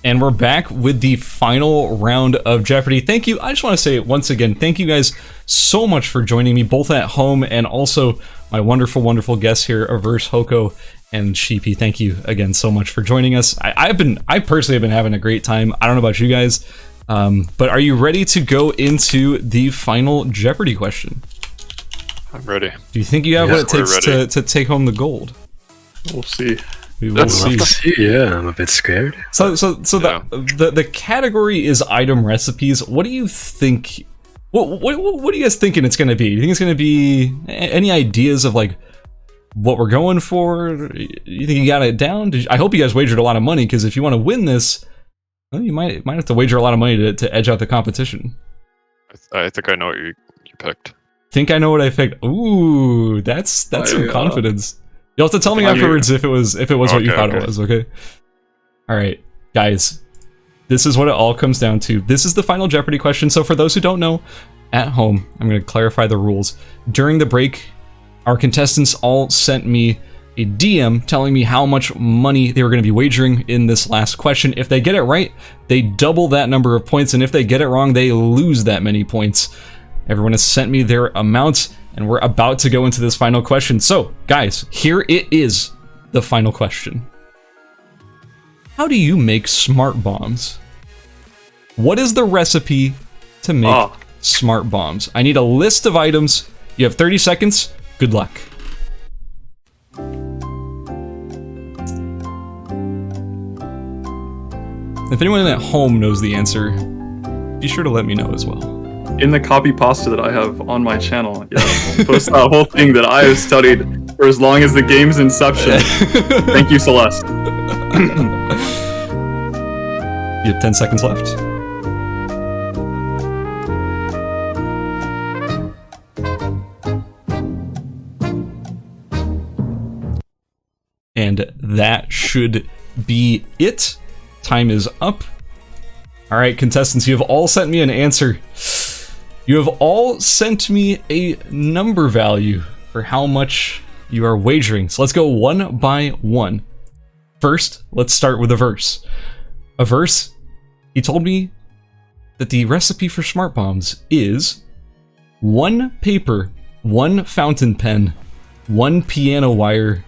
And we're back with the final round of Jeopardy. Thank you. I just want to say once again, thank you guys so much for joining me, both at home and also my wonderful, wonderful guests here, Averse, Hoko, and Sheepy. Thank you again so much for joining us. I personally have been having a great time. I don't know about you guys, but are you ready to go into the final Jeopardy question? I'm ready. Do you think you have what it takes to take home the gold? We'll see. We will see. Yeah, I'm a bit scared. So the category is item recipes. What do you think? What are you guys thinking it's going to be? Do you think it's going to be any ideas of like what we're going for? You think you got it down? I hope you guys wagered a lot of money, because if you want to win this, well, you might have to wager a lot of money to edge out the competition. I think I know what you picked. Think I know what I picked? Ooh, that's some confidence. You'll have to tell me afterwards if it was what you thought it was, okay? Alright, guys. This is what it all comes down to. This is the final Jeopardy question, so for those who don't know, at home, I'm going to clarify the rules. During the break, our contestants all sent me a DM telling me how much money they were going to be wagering in this last question. If they get it right, they double that number of points, and if they get it wrong, they lose that many points. Everyone has sent me their amounts, and we're about to go into this final question. So, guys, here it is, the final question. How do you make smart bombs? What is the recipe to make smart bombs? I need a list of items. You have 30 seconds. Good luck. If anyone at home knows the answer, be sure to let me know as well. In the copy pasta that I have on my channel, yeah, post that whole thing that I have studied for as long as the game's inception. Thank you, Celeste. You have 10 seconds left. And that should be it. Time is up. All right, contestants, you have all sent me an answer. You have all sent me a number value for how much you are wagering. So let's go one by one. First, let's start with Averse. Averse, he told me that the recipe for smart bombs is 1 paper, 1 fountain pen, 1 piano wire,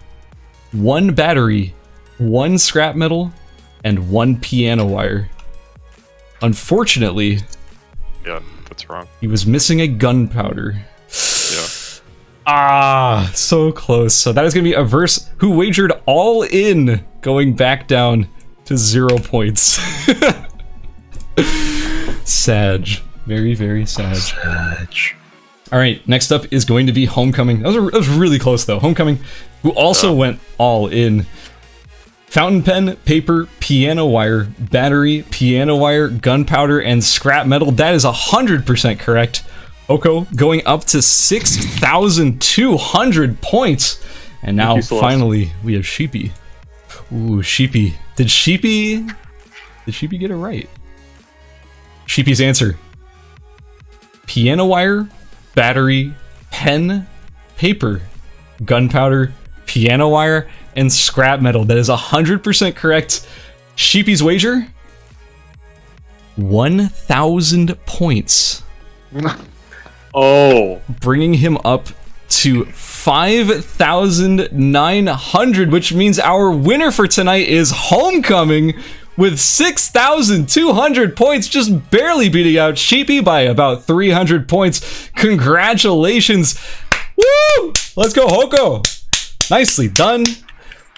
1 battery, 1 scrap metal, and 1 piano wire. Unfortunately, yeah, that's wrong. He was missing a gunpowder. Yeah. Ah, so close. So that is going to be Averse, who wagered all in, going back down to 0 points. Sag. Very, very sad. Sag. All right, next up is going to be Homecoming. That was really close, though. Homecoming, who also went all in. Fountain pen, paper, piano wire, battery, piano wire, gunpowder, and scrap metal. That is 100% correct. Oko going up to 6,200 points. And now, finally, we have Sheepy. Ooh, Sheepy. Did Sheepy get it right? Sheepy's answer. Piano wire, battery, pen, paper, gunpowder, piano wire, and scrap metal. That is 100% correct. Sheepy's wager? 1,000 points. Oh. Bringing him up to 5,900, which means our winner for tonight is Homecoming with 6,200 points, just barely beating out Sheepy by about 300 points. Congratulations. Woo! Let's go, Hoko. Nicely done.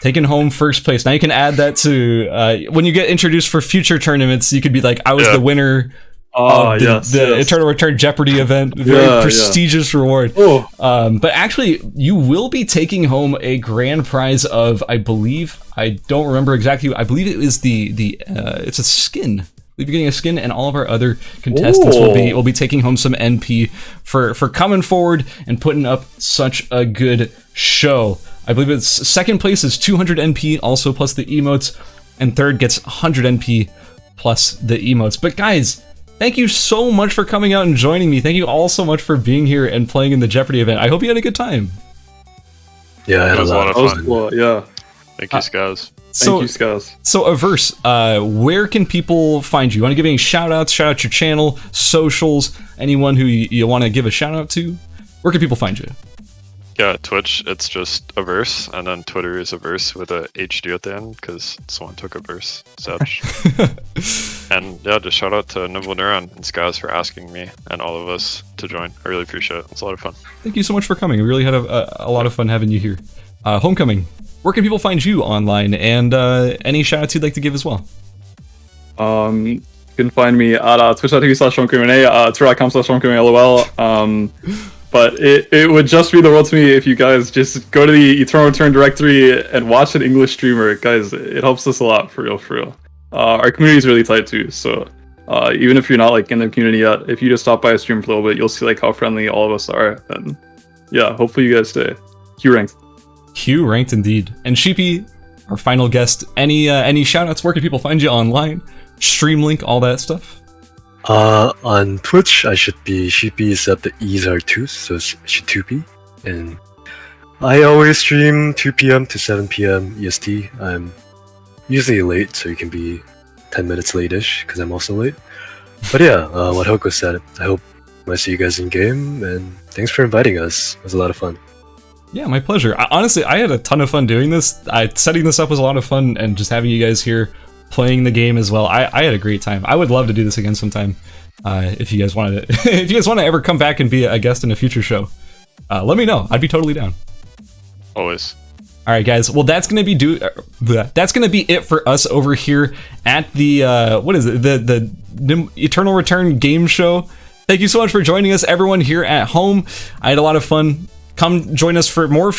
Taking home first place. Now you can add that to when you get introduced for future tournaments. You could be like, I was the winner of the Eternal Return Jeopardy event. Very prestigious reward. But actually, you will be taking home a grand prize of, I believe, I don't remember exactly. I believe it is it's a skin. We'll be getting a skin, and all of our other contestants will be taking home some NP for coming forward and putting up such a good show. I believe it's second place is 200 NP, also plus the emotes, and third gets 100 NP plus the emotes. But guys, thank you so much for coming out and joining me. Thank you all so much for being here and playing in the Jeopardy event. I hope you had a good time. Yeah, I had a lot of fun. Cool. Yeah. Thank you, Scaz. So, Thank you, Scaz. So Averse, where can people find you? Want to give any shout outs? Shout out your channel, socials, anyone who you want to give a shout out to? Where can people find you? Yeah, Twitch, it's just Averse, and then Twitter is Averse with a HD at the end, because someone took Averse, such. And yeah, just shout out to Nimble, Neuron, and Scaz for asking me and all of us to join. I really appreciate it. It's a lot of fun. Thank you so much for coming. We really had a lot of fun having you here. Homecoming, where can people find you online? And any shout outs you'd like to give as well? You can find me at twitch.tv/homecoming, twitter.com/homecoming, but it would just mean the world to me if you guys just go to the Eternal Return directory and watch an English streamer. Guys, it helps us a lot, for real, for real. Our community is really tight too, so even if you're not like in the community yet, if you just stop by a stream for a little bit, you'll see like how friendly all of us are, and yeah, hopefully you guys stay. Q ranked. Q ranked indeed. And Sheepy, our final guest, any shout outs? Where can people find you online? Stream link, all that stuff? On Twitch, I should be Sheepy, except the E's are 2, so it's Shitupi. And I always stream 2 p.m. to 7 p.m. EST. I'm usually late, so you can be 10 minutes late-ish, because I'm also late. But yeah, what Hoko said, I hope I see you guys in game, and thanks for inviting us. It was a lot of fun. Yeah, my pleasure. Honestly, I had a ton of fun doing this. Setting this up was a lot of fun, and just having you guys here playing the game as well. I had a great time. I would love to do this again sometime. If you guys wanted to, if you guys want to ever come back and be a guest in a future show, let me know. I'd be totally down. Always. All right, guys. Well, that's gonna be it for us over here at the what is it? The Eternal Return game show. Thank you so much for joining us, everyone here at home. I had a lot of fun. Come join us for more.